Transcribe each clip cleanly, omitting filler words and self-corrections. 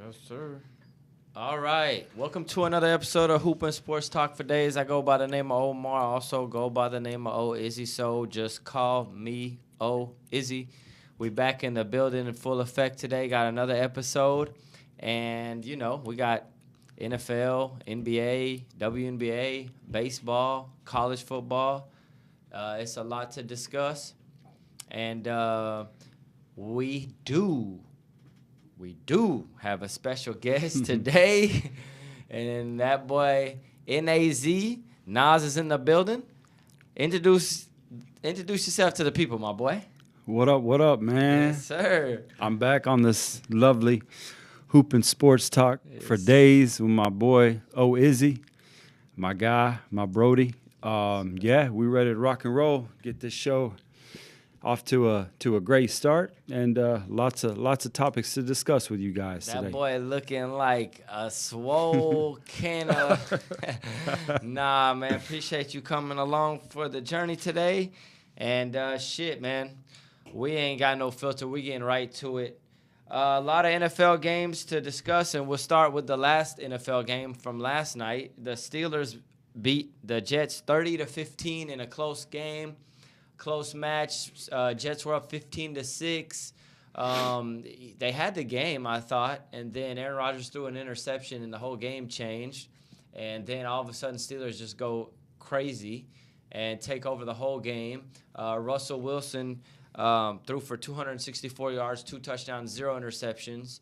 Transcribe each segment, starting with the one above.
Yes, sir. All right. Welcome to another episode of Hoop and Sports Talk for Days. I go by the name of Omar. I also go by the name of O Izzy. So just call me O Izzy. We back in the building in full effect today. Got another episode. And, you know, we got NFL, NBA, WNBA, baseball, college football. It's a lot to discuss. And we do have a special guest today. And that boy, N-A-Z, Nas is in the building. Introduce yourself to the people, my boy. What up, man? Yes, sir. I'm back on this lovely Hoop and Sports Talk for Days with my boy, O Izzy, my guy, my Brody. We ready to rock and roll, get this show off to a great start, and lots of topics to discuss with you guys today. That boy looking like a swole can of... Nah, man, appreciate you coming along for the journey today. And shit, man, we ain't got no filter. We getting right to it. A lot of NFL games to discuss, and we'll start with the last NFL game from last night. The Steelers beat the Jets 30-15 in a close game. Close match. Jets were up 15-6. They had the game, I thought, and then Aaron Rodgers threw an interception, and the whole game changed. And then all of a sudden, Steelers just go crazy and take over the whole game. Russell Wilson threw for 264 yards, 2 touchdowns, 0 interceptions,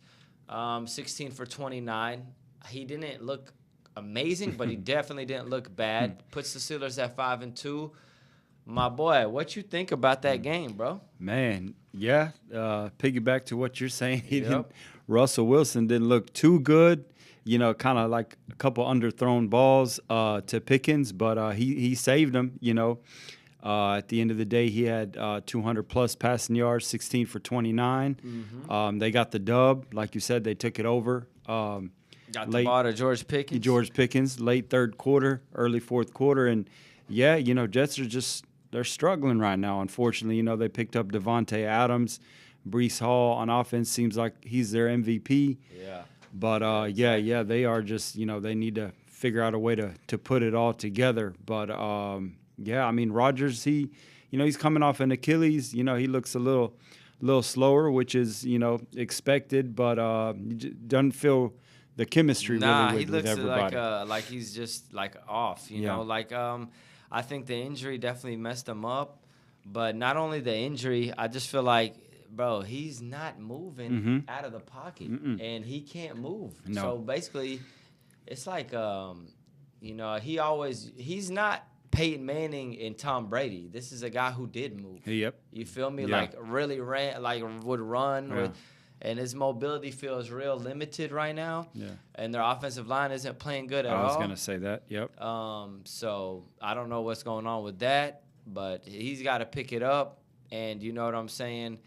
16 for 29. He didn't look amazing, but he definitely didn't look bad. Puts the Steelers at 5-2. My boy, what you think about that game, bro? Man, yeah. Piggyback to what you're saying. Yep. Russell Wilson didn't look too good. You know, kind of like a couple underthrown balls to Pickens, but he saved them. You know, at the end of the day, he had 200-plus passing yards, 16 for 29. Mm-hmm. They got the dub. Like you said, they took it over. Got the ball to George Pickens, late third quarter, early fourth quarter. And, yeah, you know, Jets are just – they're struggling right now, unfortunately. You know, they picked up Devontae Adams. Breece Hall on offense seems like he's their MVP. Yeah. But, they are just, you know, they need to figure out a way to put it all together. But, I mean, Rodgers, he's coming off an Achilles. You know, he looks a little slower, which is, you know, expected, but doesn't feel the chemistry really with everybody. He looks like he's just, like, off, you know. Like, I think the injury definitely messed him up. But not only the injury, I just feel like, bro, he's not moving out of the pocket. And he can't move. No. So, basically, it's like, he's not Peyton Manning and Tom Brady. This is a guy who did move. Yep. You feel me? Yeah. Like, really ran, like, would run. Yeah. And his mobility feels real limited right now. Yeah. And their offensive line isn't playing good at all. I was going to say that, yep. So I don't know what's going on with that, but he's got to pick it up. And you know what I'm saying?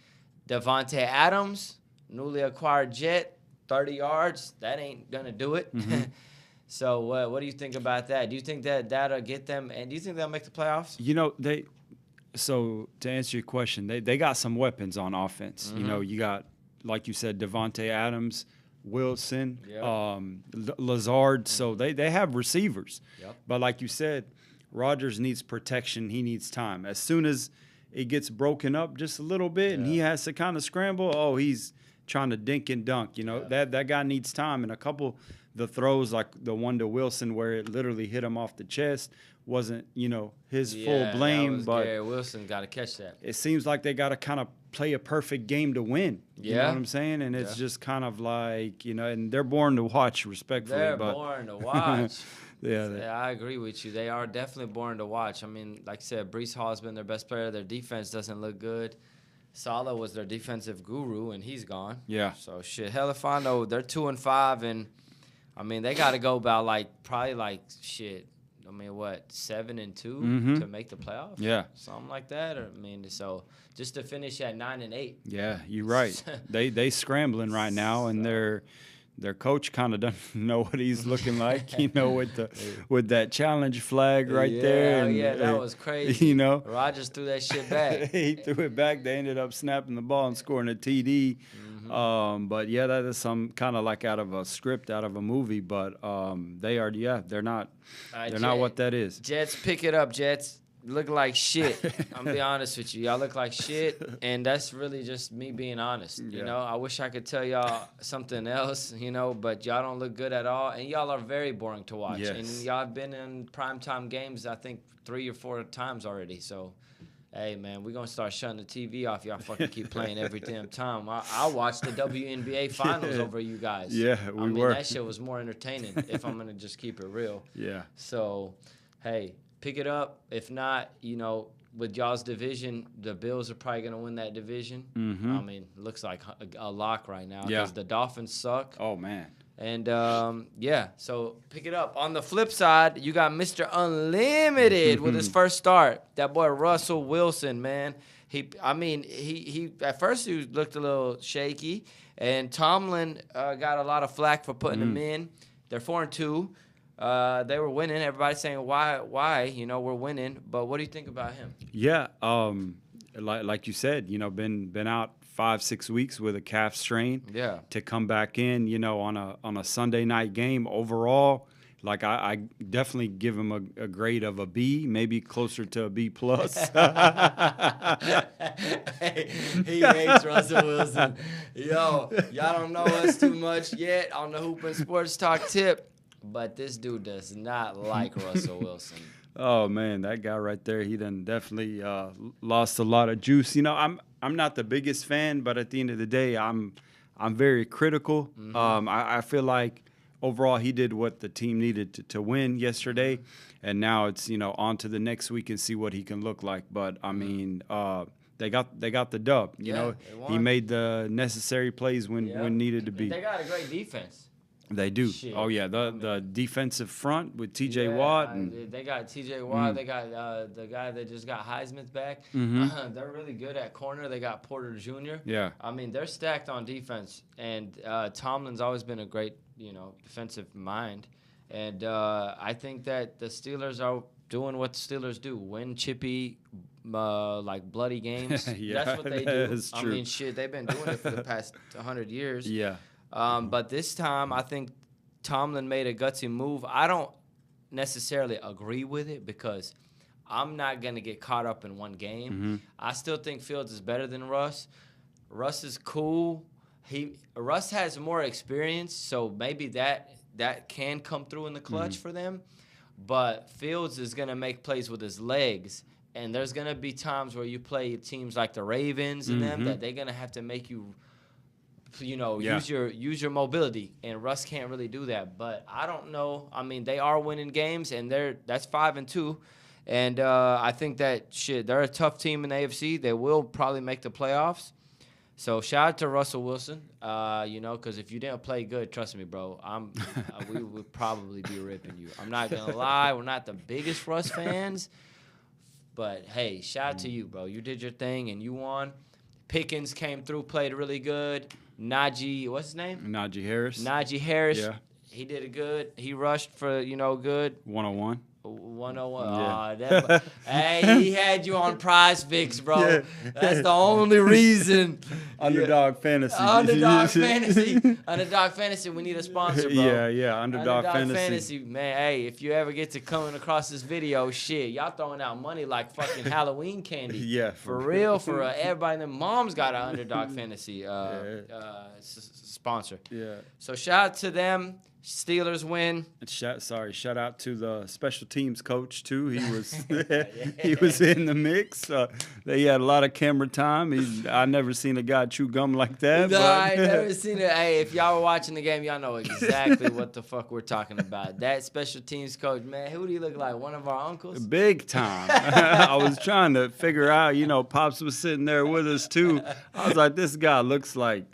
Devontae Adams, newly acquired Jet, 30 yards. That ain't going to do it. Mm-hmm. So what do you think about that? Do you think that'll get them? And do you think they'll make the playoffs? You know, so to answer your question, they got some weapons on offense. Mm-hmm. You know, you got, like you said, Devontae Adams, Wilson, Lazard. So they have receivers. Yep. But like you said, Rodgers needs protection. He needs time. As soon as it gets broken up just a little bit and he has to kind of scramble, he's trying to dink and dunk. You know, that guy needs time. And a couple the throws, like the one to Wilson where it literally hit him off the chest, wasn't, you know, his full blame. But Gary Wilson got to catch that. It seems like they got to kind of play a perfect game to win. You know what I'm saying? And it's just kind of like, you know, and they're born to watch, respectfully. They're born to watch. Yeah, I agree with you. They are definitely born to watch. I mean, like I said, Breece Hall has been their best player. Their defense doesn't look good. Saleh was their defensive guru, and he's gone. Yeah. So, shit, hell if I know. They're 2-5, and, I mean, they got to go about, probably 7-2 to make the playoffs? Yeah. Something like that? Or, I mean, so just to finish at 9-8. Yeah, you're right. They scrambling right now, and their coach kind of doesn't know what he's looking like, you know, with that challenge flag right there. And, that was crazy. You know, Rodgers threw that shit back. He threw it back. They ended up snapping the ball and scoring a TD. But yeah, that is some kind of like out of a script, out of a movie. But they're not what that is. Jets, pick it up, Jets. Look like shit. I'm gonna be honest with you. Y'all look like shit, and that's really just me being honest. You know, I wish I could tell y'all something else, but y'all don't look good at all, and y'all are very boring to watch. Yes. And y'all have been in primetime games, I think 3 or 4 times already. So, hey man, we're gonna start shutting the TV off. Y'all fucking keep playing every damn time. I watched the WNBA finals over you guys. Yeah, I mean, that shit was more entertaining. If I'm gonna just keep it real. Yeah. So, hey. Pick it up. If not, with y'all's division, the Bills are probably going to win that division. I mean, looks like a lock right now because the Dolphins suck. Oh, man. And, so pick it up. On the flip side, you got Mr. Unlimited with his first start. That boy Russell Wilson, man. He at first he looked a little shaky, and Tomlin got a lot of flack for putting him in. They're 4-2. They were winning. Everybody's saying why? We're winning. But what do you think about him? Yeah, like you said, been out 5-6 weeks with a calf strain. Yeah. To come back in, on a Sunday night game overall, like I definitely give him a grade of a B, maybe closer to a B plus. Hey, he hates Russell Wilson. Yo, y'all don't know us too much yet on the Hoop and Sports Talk tip. But this dude does not like Russell Wilson. Oh man, that guy right there, he done definitely lost a lot of juice. I'm not the biggest fan, but at the end of the day, I'm very critical. I feel like overall he did what the team needed to win yesterday, and now it's on to the next week and see what he can look like. But I mean, they got the dub. He made the necessary plays when needed to be. They got a great defense. They do. Shit. Oh yeah, the defensive front with T.J. Watt. And they got T.J. Watt. They got the guy that just got Heisman's back. They're really good at corner. They got Porter Jr. Yeah. I mean, they're stacked on defense, and Tomlin's always been a great defensive mind. And I think that the Steelers are doing what the Steelers do: win chippy, like bloody games. That's what they do. Is true. I mean, shit, they've been doing it for the past 100 years. Yeah. But this time, I think Tomlin made a gutsy move. I don't necessarily agree with it because I'm not going to get caught up in one game. I still think Fields is better than Russ. Russ is cool. Russ has more experience, so maybe that can come through in the clutch for them. But Fields is going to make plays with his legs. And there's going to be times where you play teams like the Ravens and them that they're going to have to make you – use your mobility, and Russ can't really do that. But I don't know. I mean, they are winning games, and that's 5-2, and I think that they're a tough team in the AFC. They will probably make the playoffs. So shout out to Russell Wilson. Because if you didn't play good, trust me, bro, we would probably be ripping you. I'm not gonna lie, we're not the biggest Russ fans, but hey, shout out to you, bro. You did your thing and you won. Pickens came through, played really good. Najee, what's his name? Najee Harris. Najee Harris. Yeah. He did it good. He rushed for, good. 101. 101. Yeah. Hey, he had you on Prize Picks, bro. Yeah. That's the only reason. Underdog Fantasy. Underdog Fantasy. We need a sponsor, bro. Yeah. Underdog Fantasy. Man, hey, if you ever get to coming across this video, y'all throwing out money like fucking Halloween candy. Yeah. For real. For everybody. Their mom's got an Underdog Fantasy sponsor. Yeah. So shout out to them. Steelers win. Shout out to the special teams coach too. He was he was in the mix. They had a lot of camera time. I never seen a guy chew gum like that. No, I never seen it. Hey, if y'all were watching the game, y'all know exactly what the fuck we're talking about. That special teams coach, man, who do you look like? One of our uncles? Big time. I was trying to figure out. Pops was sitting there with us too. I was like, this guy looks like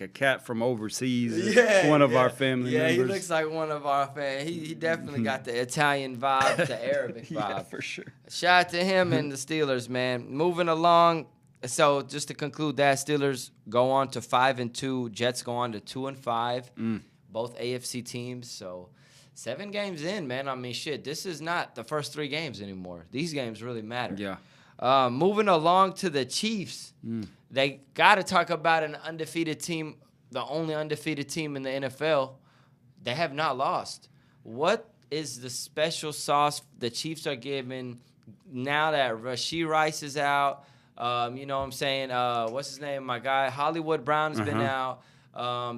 a cat from overseas. One of our family members. He looks like one of our fans. He definitely got the Italian vibe, the Arabic vibe. Yeah, for sure. Shout out to him and the Steelers, man. Moving along. So just to conclude that, Steelers go on to 5-2. Jets go on to 2-5. Both AFC teams. So 7 games in, man. I mean, shit. This is not the first 3 games anymore. These games really matter. Yeah. Moving along to the Chiefs, they got to talk about an undefeated team, the only undefeated team in the NFL. They have not lost. What is the special sauce the Chiefs are giving now that Rashee Rice is out? You know what I'm saying? What's his name? My guy, Hollywood Brown's been out.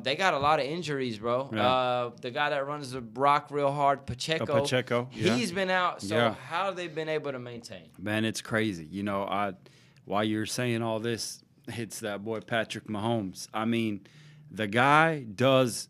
They got a lot of injuries, bro. Yeah. The guy that runs the rock real hard, Pacheco. Yeah. He's been out. So how have they been able to maintain? Man, it's crazy. You know, while you're saying all this, it's that boy Patrick Mahomes. I mean, the guy does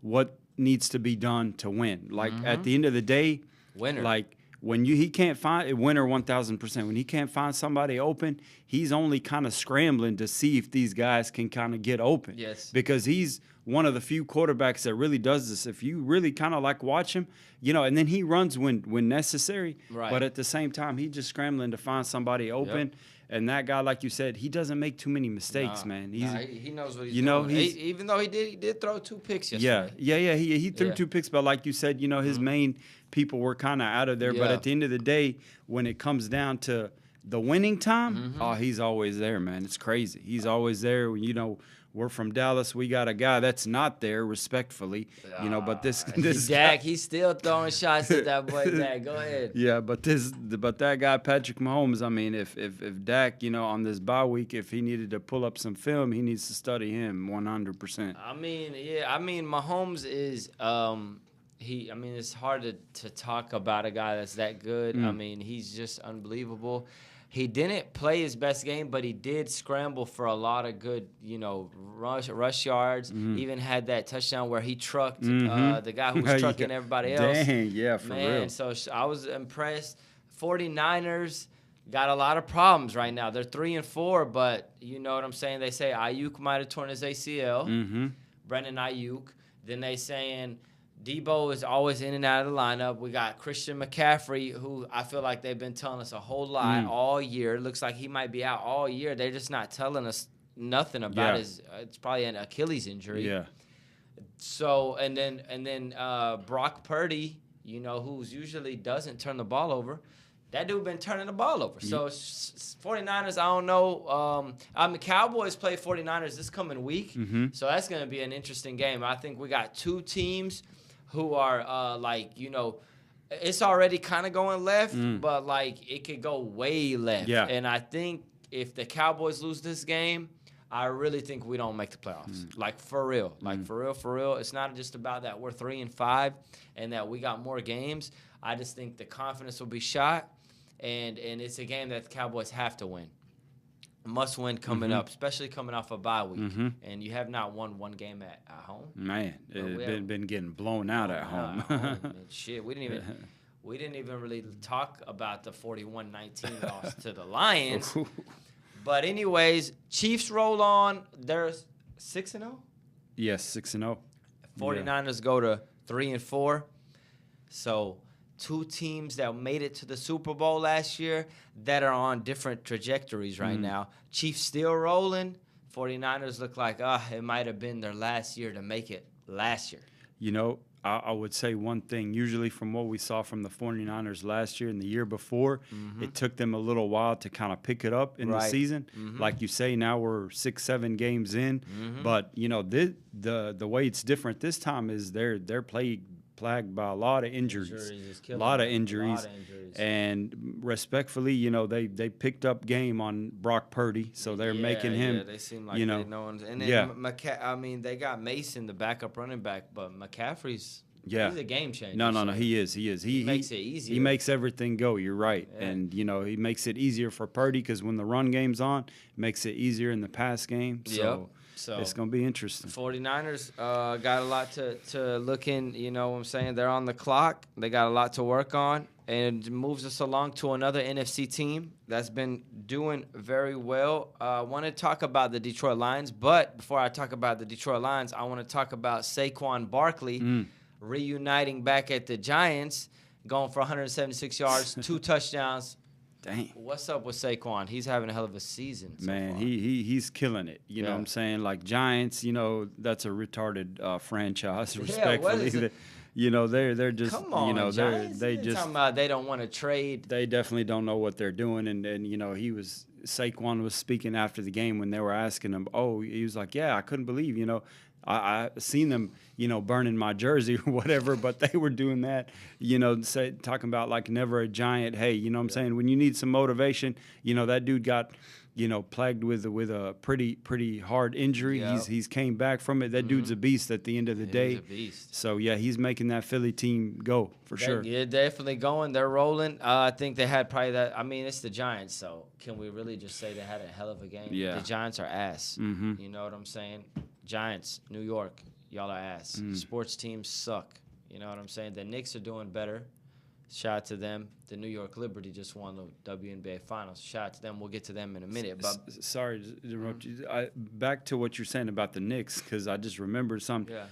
what needs to be done to win. Like at the end of the day, winner. Like when he can't find a winner 1,000%. When he can't find somebody open, he's only kind of scrambling to see if these guys can kind of get open. Yes. Because he's one of the few quarterbacks that really does this. If you really kind of like watch him, you know, and then he runs when necessary. Right. But at the same time, he's just scrambling to find somebody open. Yep. And that guy, like you said, he doesn't make too many mistakes, man. He knows what he's doing. Know, even though he did throw 2 picks yesterday. Yeah. He threw 2 picks, but like you said, you know, his main people were kind of out of there. But at the end of the day, when it comes down to the winning time, he's always there, man. It's crazy. He's always there. You know, we're from Dallas. We got a guy that's not there, respectfully. You know, but this Dak, he's still throwing shots at that boy. Dak, go ahead. Yeah, but that guy Patrick Mahomes. I mean, if Dak, you know, on this bye week, if he needed to pull up some film, he needs to study him 100%. I mean, Mahomes is. It's hard to talk about a guy that's that good. I mean, he's just unbelievable. He didn't play his best game, but he did scramble for a lot of good, you know, rush yards. Even had that touchdown where he trucked the guy who was trucking everybody else. Dang, yeah, for real. So I was impressed. 49ers got a lot of problems right now. They're 3-4, but you know what I'm saying? They say Ayuk might have torn his ACL. Brandon Ayuk. Then they saying Debo is always in and out of the lineup. We got Christian McCaffrey, who I feel like they've been telling us a whole lot all year. Looks like he might be out all year. They're just not telling us nothing about his. It's probably an Achilles injury. Yeah. So and then Brock Purdy, you know, who's usually doesn't turn the ball over. That dude been turning the ball over. So 49ers, I don't know. Cowboys play 49ers this coming week. So that's going to be an interesting game. I think we got 2 teams who are it's already kind of going left, but like it could go way left. Yeah. And I think if the Cowboys lose this game, I really think we don't make the playoffs. Like for real. Like for real. It's not just about that we're 3-5 and that we got more games. I just think the confidence will be shot. And it's a game that the Cowboys have to win. Must win coming up, especially coming off a bye week. And you have not won one game at home. Man, it's been getting blown out at home. Shit, we didn't even really talk about the 41-19 loss to the Lions. But anyways, Chiefs roll on. They're 6-0? Yes, 6-0. 49ers go to 3-4. So 2 teams that made it to the Super Bowl last year that are on different trajectories right now. Chiefs still rolling. 49ers look like, it might have been their last year to make it last year. You know, I would say one thing. Usually from what we saw from the 49ers last year and the year before, it took them a little while to kind of pick it up in the season. Like you say, now we're 6-7 games in. But, you know, the way it's different this time is they're plagued by a lot of injuries. A lot of injuries. And respectfully, you know, they picked up game on Brock Purdy, so they're making him. Yeah, they seem like they know. And then they got Mason, the backup running back, but McCaffrey's he's a game changer. No, he is. He makes it easier. He makes everything go. You're right. Yeah. And, you know, he makes it easier for Purdy because when the run game's on, it makes it easier in the pass game. So it's going to be interesting. 49ers got a lot to look in. You know what I'm saying? They're on the clock. They got a lot to work on. And moves us along to another NFC team that's been doing very well. I want to talk about the Detroit Lions. But before I talk about the Detroit Lions, I want to talk about Saquon Barkley reuniting back at the Giants, going for 176 yards, 2 touchdowns. Dang. What's up with Saquon? He's having a hell of a season so Man, far. he's killing it. You know what I'm saying? Like Giants, you know, that's a retarded franchise, respectfully. they're just Come on, Giants. they You're just talking about they don't want to trade. they definitely don't know what they're doing. And Saquon was speaking after the game when they were asking him. Oh, he was like, yeah, I couldn't believe, I seen them, burning my jersey or whatever, but they were doing that, talking about like never a Giant. Hey, you know what I'm saying? When you need some motivation, that dude got, plagued with a pretty hard injury. Yep. He's came back from it. That dude's a beast at the end of the day. He's a beast. So yeah, he's making that Philly team go for sure. Yeah, definitely going. They're rolling. I think they had probably that. I mean, it's the Giants, so can we really just say they had a hell of a game? Yeah. The Giants are ass. Mm-hmm. You know what I'm saying? Giants, New York, y'all are ass. Sports teams suck. You know what I'm saying? The Knicks are doing better. Shout out to them. The New York Liberty just won the WNBA Finals. Shout out to them. We'll get to them in a minute. But sorry to interrupt you. Back to what you're saying about the Knicks, because I just remembered something. yeah.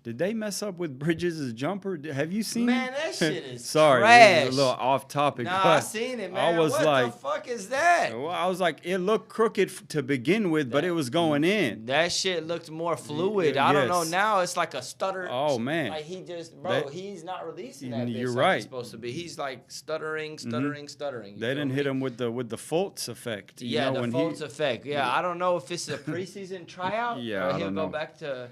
Did they mess up with Bridges' jumper? Have you seen Man, it? that shit is Sorry, trash. it's a little off topic. Nah, but I seen it, man. I was what like, the fuck is that? well, I was like, it looked crooked to begin with, but it was going in. That shit looked more fluid. I don't know. Yes. Now it's like a stutter. Oh, man. Like he just, he's not releasing that. You're bitch right. Like he's supposed to be. He's like stuttering. They didn't hit him with the Fultz effect. Yeah, the when Fultz effect. Yeah, I don't know if it's a preseason tryout. Yeah, or I he'll don't go know. back to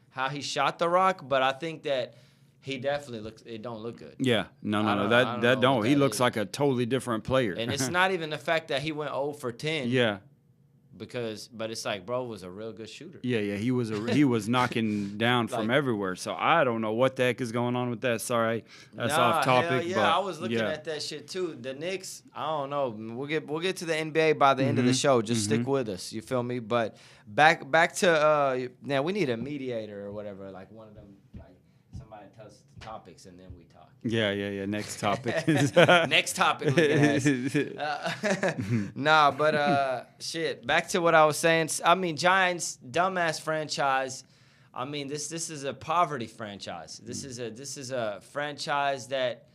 how he shot the rock, but I think that he definitely looks. It don't look good. Yeah, no. I don't That know don't. what He that looks is. like a totally different player. And it's not even the fact that he went 0 for 10. Yeah. But it's like, bro was a real good shooter. Yeah. He was knocking down from everywhere. So I don't know what the heck is going on with that. Sorry, that's off topic. Hell yeah, but I was looking at that shit too. The Knicks, I don't know. We'll get to the NBA by the end of the show. Just stick with us. You feel me? But back to now we need a mediator or whatever. Like one of them, like somebody tells us the topics and then we talk. Yeah. Next topic. Next topic. Nah, but shit. Back to what I was saying. I mean, Giants, dumbass franchise. I mean, this is a poverty franchise. This is a franchise that,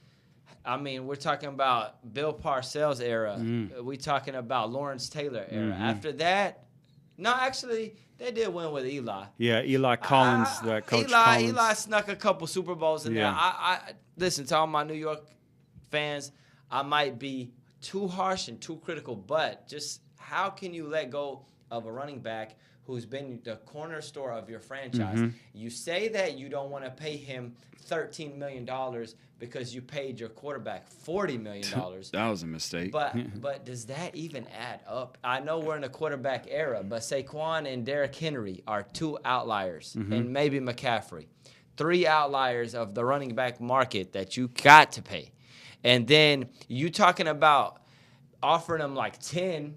I mean, we're talking about Bill Parcells era. We're talking about Lawrence Taylor era. After that, no, actually, they did win with Eli. Yeah, Eli Collins, that coach Collins. Eli snuck a couple Super Bowls in there. I listen to all my New York fans. I might be too harsh and too critical, but just how can you let go of a running back who's been the cornerstone of your franchise? You say that you don't want to pay him $13 million because you paid your quarterback $40 million. That was a mistake. But does that even add up? I know we're in a quarterback era, but Saquon and Derrick Henry are two outliers, and maybe McCaffrey. 3 outliers of the running back market that you got to pay. And then you talking about offering them like 10,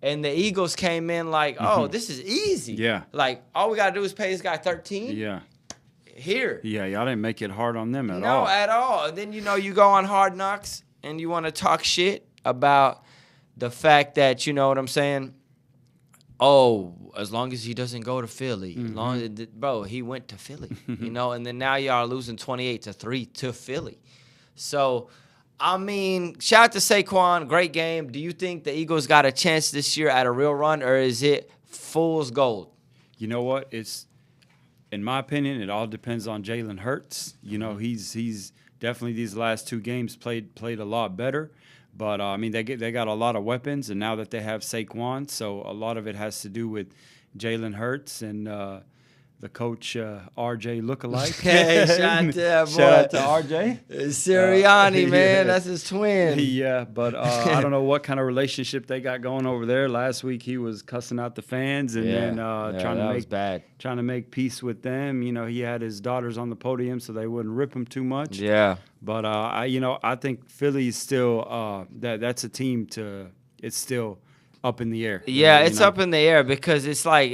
and the Eagles came in like, oh, this is easy. Yeah. Like, all we got to do is pay this guy 13. Yeah. Here. Yeah, y'all didn't make it hard on them at all. No, at all. And then, you go on Hard Knocks and you want to talk shit about the fact that, you know what I'm saying? Oh, as long as he doesn't go to Philly. Bro, he went to Philly, and then now y'all are losing 28-3 to Philly. So, I mean, shout out to Saquon. Great game. Do you think the Eagles got a chance this year at a real run, or is it fool's gold? You know what? It's, in my opinion, it all depends on Jalen Hurts. He's definitely these last 2 games played a lot better. But, I mean, they got a lot of weapons, and now that they have Saquon, so a lot of it has to do with Jalen Hurts and the coach RJ lookalike. Hey, shout out to that boy. Shout out to RJ. Sirianni, man. That's his twin. Yeah, but I don't know what kind of relationship they got going over there. Last week he was cussing out the fans and then trying to make peace with them. He had his daughters on the podium so they wouldn't rip him too much. Yeah. But I think Philly's still that's a team it's still up in the air. Yeah, it's up in the air because it's like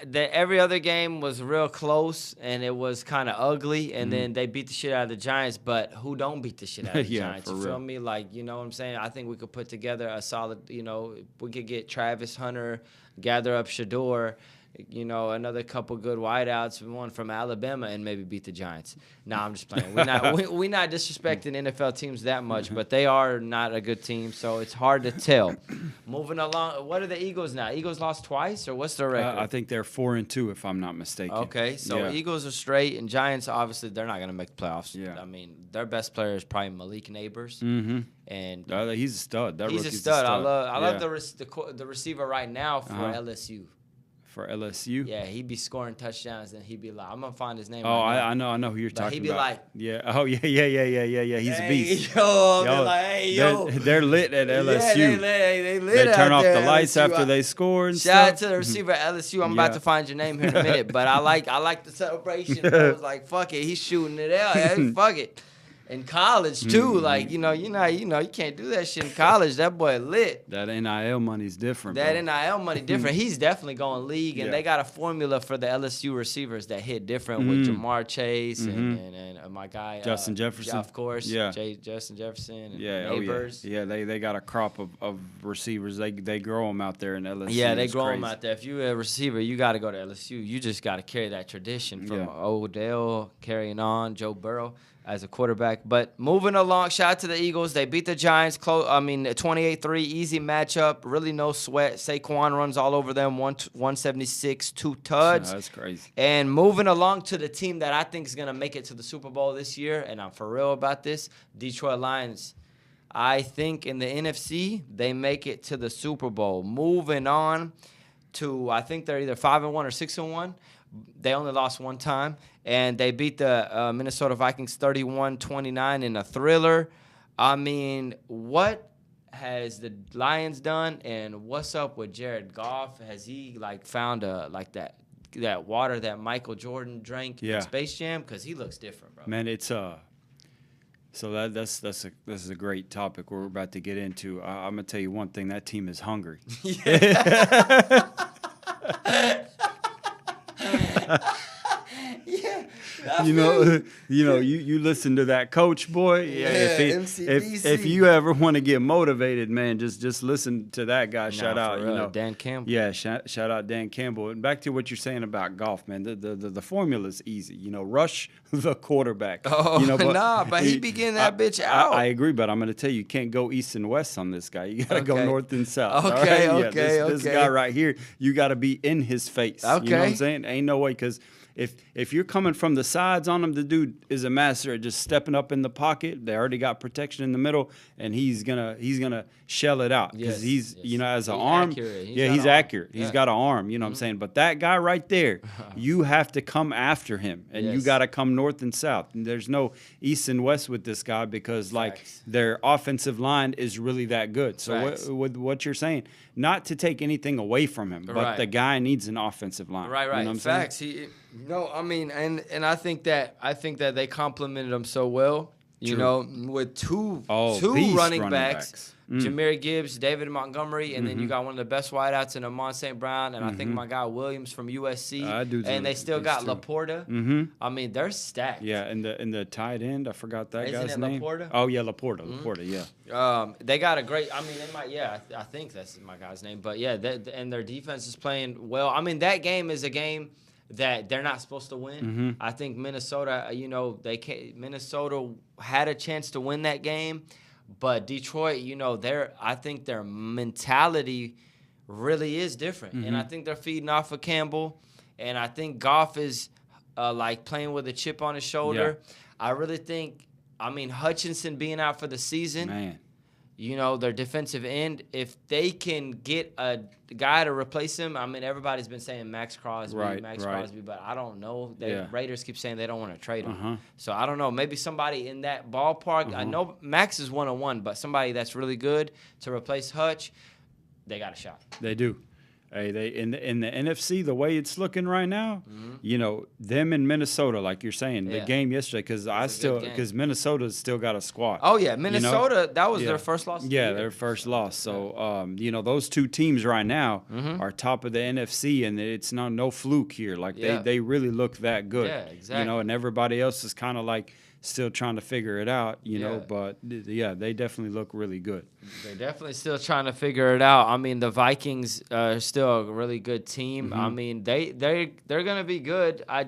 every other game was real close and it was kind of ugly, and then they beat the shit out of the Giants. But who don't beat the shit out of the Giants? You feel me? Like, you know what I'm saying? I think we could put together a solid. We could get Travis Hunter, gather up Shador, you know, another couple good wideouts, one from Alabama, and maybe beat the Giants. Nah, I'm just playing. We're not disrespecting NFL teams that much, but they are not a good team, so it's hard to tell. Moving along, what are the Eagles now? Eagles lost twice, or what's their record? I think they're 4-2, if I'm not mistaken. Okay, so Eagles are straight, and Giants, obviously, they're not going to make the playoffs. Yeah. I mean, their best player is probably Malik Neighbors. Mm-hmm. And he's a stud. He's a stud. I love the receiver right now for LSU. For LSU? Yeah, he'd be scoring touchdowns, and he'd be like, I'm going to find his name. Oh, I know who you're talking about. He'd be like, yeah. Oh, yeah. He's a beast. They're lit at LSU. Yeah, they lit. They turn off the LSU. lights after they score and Shout stuff. out to the receiver at LSU. I'm about to find your name here in a minute, but I like the celebration. I was like, fuck it, he's shooting it out. Hey, fuck it. In college too, like you can't do that shit in college. That boy lit. That NIL money's different. NIL money different. He's definitely going league, and they got a formula for the LSU receivers that hit different with Jamar Chase and my guy Justin Jefferson, of course. Yeah, Justin Jefferson. And Neighbors. Yeah, they got a crop of receivers. They grow them out there in LSU. Yeah, they grow them out there. If you're a receiver, you got to go to LSU. You just got to carry that tradition from Odell carrying on, Joe Burrow as a quarterback. But moving along, shout out to the Eagles. They beat the Giants. 28-3, easy matchup. Really no sweat. Saquon runs all over them, 176, 2 tuds. That's crazy. And moving along to the team that I think is going to make it to the Super Bowl this year, and I'm for real about this, Detroit Lions. I think in the NFC, they make it to the Super Bowl. Moving on to, I think they're either 5-1 or 6-1. They only lost one time, and they beat the Minnesota Vikings 31-29 in a thriller. I mean, what has the Lions done, and what's up with Jared Goff? Has he found that water that Michael Jordan drank in Space Jam? Because he looks different, bro. Man, it's so this is a great topic we're about to get into. I'm gonna tell you one thing: that team is hungry. You listen to that coach boy. If you ever want to get motivated, man, just listen to that guy. Shout out, Dan Campbell. Yeah, shout out Dan Campbell. And back to what you're saying about golf, man. The formula is easy. Rush the quarterback. But he be getting that bitch out. I agree, but I'm going to tell you can't go east and west on this guy. You got to go north and south. Okay, right? This guy right here, you got to be in his face. Okay. You know what I'm saying? Ain't no way, because if you're coming from the sides on him, the dude is a master at just stepping up in the pocket. They already got protection in the middle, and he's gonna shell it out because he's as an arm. He's accurate. He's got an arm. You know what I'm saying? But that guy right there, you have to come after him, and you got to come north and south. And there's no east and west with this guy because their offensive line is really that good. So with what you're saying, not to take anything away from him, but the guy needs an offensive line. Right. You know what I'm Facts. saying? I mean, and I think that they complimented him so well. With two running backs. Jahmyr Gibbs, David Montgomery, and then you got one of the best wideouts in Amon St. Brown, and I think my guy Williams from USC. And they still got Laporta. I mean, they're stacked. Yeah, and the tight end, I forgot that guy's name. Laporta? Oh yeah, Laporta. Yeah. They got a great. I mean, they might. Yeah, I think that's my guy's name. But yeah, and their defense is playing well. I mean, that game is a game that they're not supposed to win. I think Minnesota, Minnesota had a chance to win that game, but Detroit, I think their mentality really is different, and I think they're feeding off of Campbell, and I think Goff is playing with a chip on his shoulder. Yeah. I really think, Hutchinson being out for the season. Man. Their defensive end, if they can get a guy to replace him, everybody's been saying Max Crosby, Crosby, but I don't know. Raiders keep saying they don't want to trade him. So I don't know. Maybe somebody in that ballpark. I know Max is 1-1, but somebody that's really good to replace Hutch, they got a shot. They do. Hey, they in the NFC, the way it's looking right now, them in Minnesota, like you're saying, the game yesterday, because Minnesota's still got a squad. Oh yeah, Minnesota, that was their first loss. Yeah, their first loss. So those two teams right now are top of the NFC, and it's no fluke here. They really look that good. Yeah, exactly. And everybody else is kind of still trying to figure it out, you know. But yeah, they definitely look really good. They're definitely still trying to figure it out. I mean, the Vikings are still a really good team. I mean, they're gonna be good. I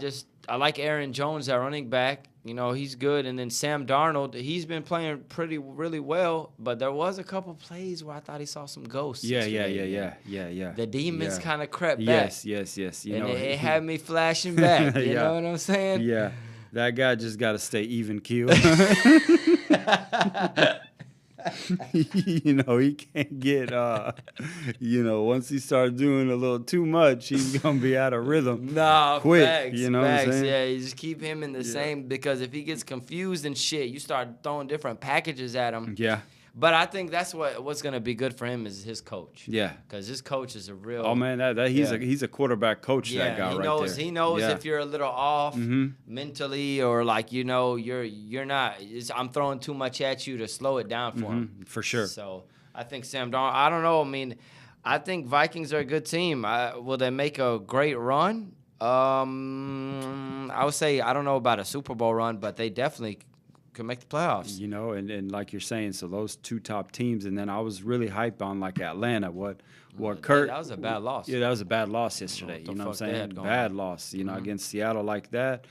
like Aaron Jones, our running back. You know, he's good. And then Sam Darnold, he's been playing really well. But there was a couple plays where I thought he saw some ghosts. Yeah. The demons kind of crept back. Yes. You and know, it had me flashing back. You know what I'm saying? Yeah. That guy just got to stay even keel. You know, he can't get, you know, once he starts doing a little too much, he's going to be out of rhythm. Quick, facts, you know what I'm saying? Yeah, you just keep him in the same, because if he gets confused and shit, you start throwing different packages at him. Yeah. But I think that's what's going to be good for him is his coach. Yeah. Because his coach is a real... Oh, man, he's a quarterback coach, that guy right there. He knows if you're a little off mentally, or like, you know, you're not... I'm throwing too much at you to slow it down for him. For sure. So I think Sam Darnold... I don't know. I mean, I think Vikings are a good team. Will they make a great run? I would say I don't know about a Super Bowl run, but they definitely... could make the playoffs. You know, and like you're saying, so those two top teams, and then I was really hyped on like Atlanta. What Kirk? That was a bad loss. Yeah, that was a bad loss yesterday. You know what I'm saying? Bad loss. You know, against Seattle like that.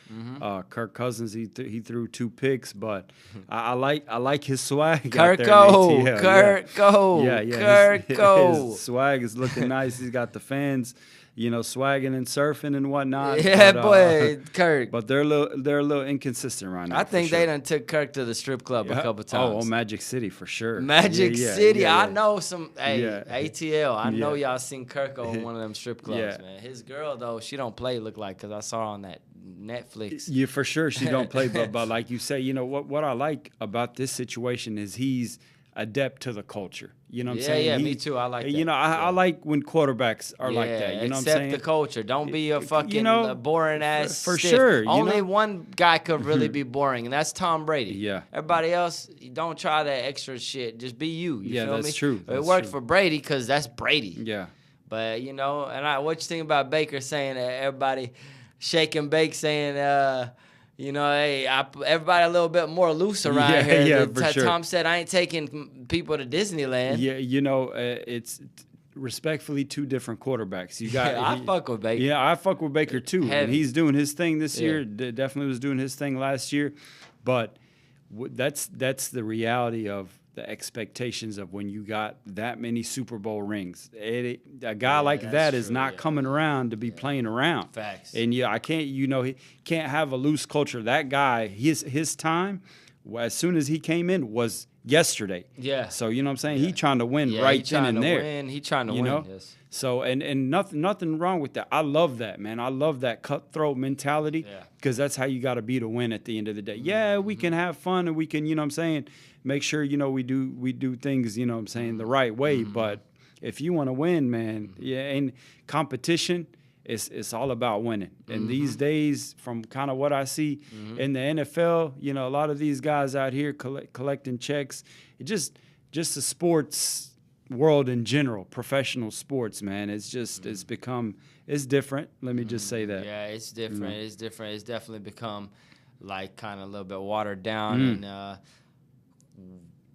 Kirk Cousins, he threw 2 picks, but I like his swag. Kirko. His swag is looking nice. He's got the fans, you know, swagging and surfing and whatnot. Yeah, boy, Kirk. But they're a little inconsistent right now. I think they done took Kirk to the strip club a couple times. Oh, Magic City for sure. Magic City. I know some. Hey, ATL. I know y'all seen Kirk on one of them strip clubs, man. His girl though, she don't play. Look like, because I saw her on that Netflix. Yeah, for sure she don't play. But like you say, you know what I like about this situation is he's adept to the culture. You know what I'm saying? Yeah, me too. I like that. You know, I like when quarterbacks are like that. You know what I'm saying? Accept the culture. Don't be a fucking boring ass. For stiff. sure. Only one guy could really be boring, and that's Tom Brady. Yeah. Everybody else, don't try that extra shit. Just be you. You feel me? That's true. It worked for Brady because that's Brady. Yeah. But, you know, and what you think about Baker saying that everybody shake and bake saying, you know, hey, everybody a little bit more loose around here. Yeah, for sure. Tom said, I ain't taking people to Disneyland. Yeah, you know, it's respectfully 2 different quarterbacks. You got. I fuck with Baker. Yeah, I fuck with Baker too. And he's doing his thing this year. Definitely was doing his thing last year. But that's the reality of the expectations of when you got that many Super Bowl rings. A guy like that is not coming around to be playing around. Facts. And I can't, you know, he can't have a loose culture. That guy, his time, as soon as he came in, was yesterday. Yeah. So you know what I'm saying? He trying to win right then and there. He trying to win. Yes. So and nothing wrong with that. I love that, man. I love that cutthroat mentality because that's how you got to be to win at the end of the day. Yeah, we can have fun and we can, you know what I'm saying, make sure, you know, we do things, you know what I'm saying, the right way. But if you want to win, man, and competition, it's all about winning. And these days, from kind of what I see in the NFL, you know, a lot of these guys out here collecting checks, it's just the sports world in general, professional sports, man. It's just it's different. Let me just say that. Yeah, it's different. It's different. It's definitely become like kind of a little bit watered down and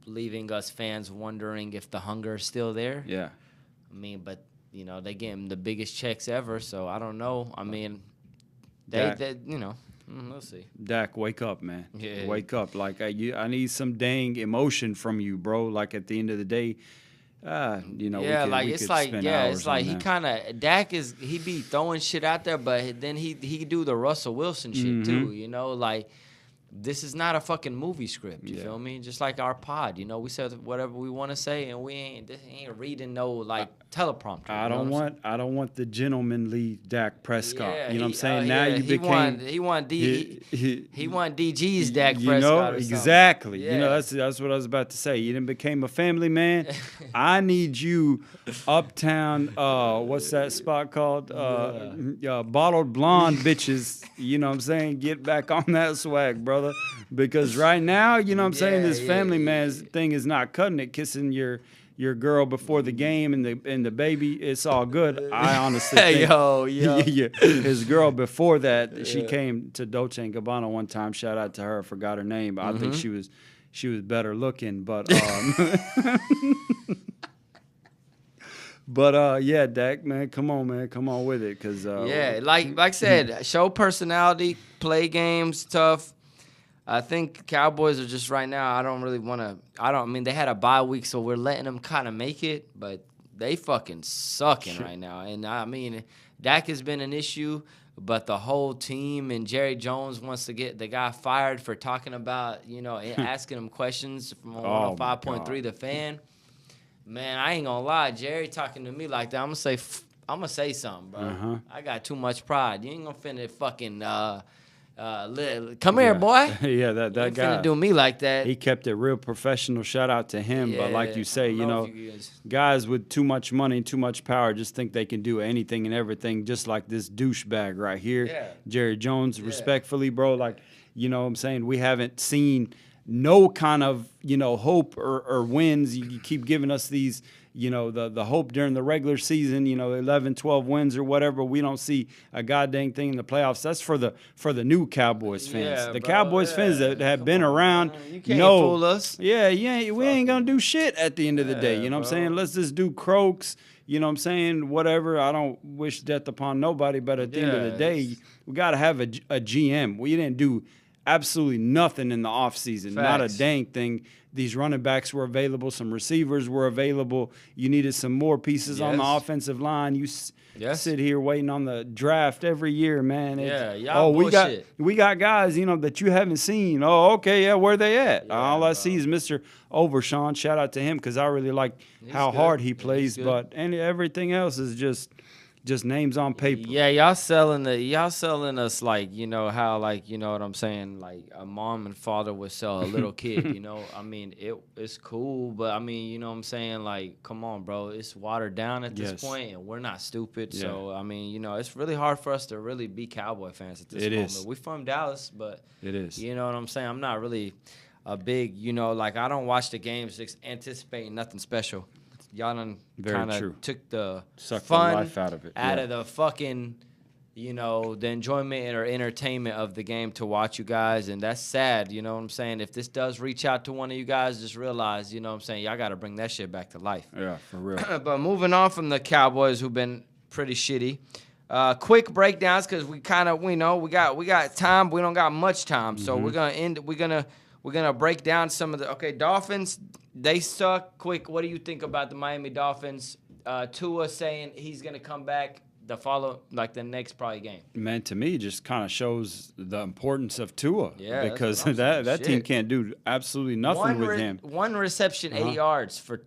leaving us fans wondering if the hunger is still there. Yeah. I mean, but you know, they give him the biggest checks ever, so I don't know. I mean, they you know, we'll see. Dak, wake up, man. Yeah. Wake up. Like I need some dang emotion from you, bro. Like at the end of the day, you know, it's like he kind of Dak he be throwing shit out there, but then he do the Russell Wilson shit too. You know, like this is not a fucking movie script. You feel me? Just like our pod, you know, we said whatever we want to say, and we ain't reading no like teleprompter. I don't want the gentlemanly Dak Prescott. You know what I'm saying? Now you became he won DG's Dak Prescott. You know exactly. Yeah. You know that's what I was about to say. You done became a family man. I need you uptown. What's that spot called? Bottled blonde bitches. You know what I'm saying? Get back on that swag, brother. Because right now, you know what I'm saying, this family man's thing is not cutting it, kissing your your girl before the game and the baby, it's all good. I honestly think his girl before that, she came to Dolce and Gabbana one time. Shout out to her. I forgot her name. I think she was better looking, but but yeah, Dak, man, come on with it, cause like I said, show personality, play games tough. I think Cowboys are just right now. I don't really want to. I mean, they had a bye week, so we're letting them kind of make it, but they fucking sucking right now. And I mean, Dak has been an issue, but the whole team and Jerry Jones wants to get the guy fired for talking about, asking him questions from 105.3 The Fan. Man, I ain't gonna lie, Jerry talking to me like that. I'm gonna say something, bro. I got too much pride. You ain't gonna finna fucking. Come here, boy. Yeah, that guy finna do me like that. He kept it real professional. Shout out to him. But like you say, guys with too much money and too much power just think they can do anything and everything, just like this douchebag right here, Jerry Jones. Respectfully, bro. Like, what I'm saying, we haven't seen no kind of hope or wins. You keep giving us these. The hope during the regular season, 11, 12 wins or whatever. We don't see a goddamn thing in the playoffs. That's for the new Cowboys fans. The Cowboys fans that have been around. You can't fool us. Yeah, we ain't going to do shit at the end of the day. You know what I'm saying? Let's just do croaks. You know what I'm saying? Whatever. I don't wish death upon nobody, but at the end of the day, we got to have a GM. We didn't do absolutely nothing in the offseason. Not a dang thing. These running backs were available. Some receivers were available. You needed some more pieces on the offensive line. You sit here waiting on the draft every year, man. We got guys, that you haven't seen. Oh, okay, where they at? All I see is Mr. Overshawn. Shout out to him because I really like how hard he plays. But everything else is just names on paper. Yeah, y'all selling us like, how, like, you know what I'm saying, like a mom and father would sell a little kid, I mean, it's cool, but I mean, you know what I'm saying, like, come on, bro, it's watered down at this point, and we're not stupid. So I mean, it's really hard for us to really be Cowboy fans at this moment. We're from Dallas, but it is. You know what I'm saying? I'm not really a big, like, I don't watch the games anticipating nothing special. Y'all done kind of took the fun life out of it. Out of the fucking, the enjoyment or entertainment of the game to watch you guys, and that's sad, you know what I'm saying? If this does reach out to one of you guys, just realize, you know what I'm saying, y'all got to bring that shit back to life. Yeah, for real. But moving on from the Cowboys, who've been pretty shitty, quick breakdowns, because we got time, we don't got much time, so we're gonna break down some of the Dolphins. They suck. Quick, what do you think about the Miami Dolphins? Tua saying he's going to come back the next probably game. Man, to me, just kind of shows the importance of Tua. Yeah, because that team can't do absolutely nothing with him. One reception, 80 yards for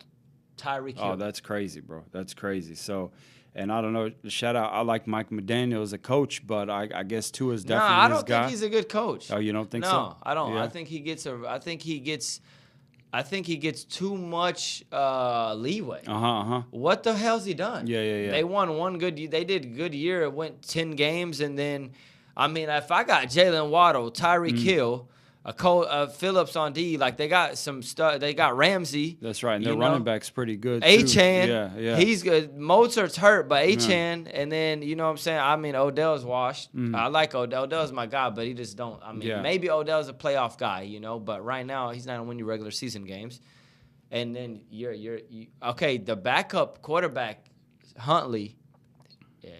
Tyreek Hill. Oh, that's crazy, bro. That's crazy. So, and I don't know, shout out, I like Mike McDaniel as a coach, but I guess Tua's definitely his guy. No, I don't think he's a good coach. Oh, you don't think so? No, I don't. Yeah. I think he gets too much leeway. What the hell's he done? Yeah. They won they did a good year. It went 10 games, and then, I mean, if I got Jalen Waddle, Tyreek Hill, Phillips on D, like they got some stuff. They got Ramsey. That's right. And their running back's pretty good. Achane. Yeah. He's good. Mozart's hurt, but Achane, and then, you know what I'm saying? I mean, Odell's washed. I like Odell. Odell's my guy, but he just don't. I mean, maybe Odell's a playoff guy, but right now he's not going to win you regular season games. And then the backup quarterback, Huntley,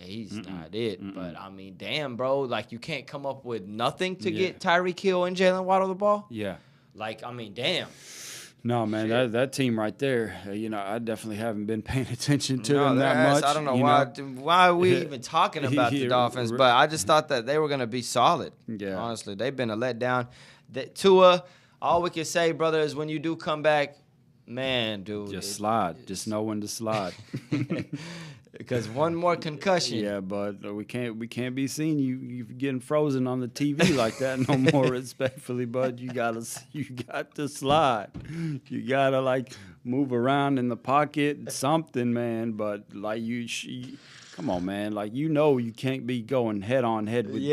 he's not it. But, I mean, damn, bro. Like, you can't come up with nothing to get Tyreek Hill and Jalen Waddle the ball? Yeah. Like, I mean, damn. No, man, that team right there, I definitely haven't been paying attention to them that much. I don't know why are we even talking about the Dolphins, but I just thought that they were going to be solid. Yeah. Honestly, they've been a letdown. Tua, all we can say, brother, is when you do come back, man, dude. Just slide. Just know when to slide. Because one more concussion. Yeah, but we can't be seeing you getting frozen on the TV like that no more. Respectfully, bud, you got to slide. You gotta move around in the pocket, something, man. But like Come on, man. Like, you can't be going head on head with the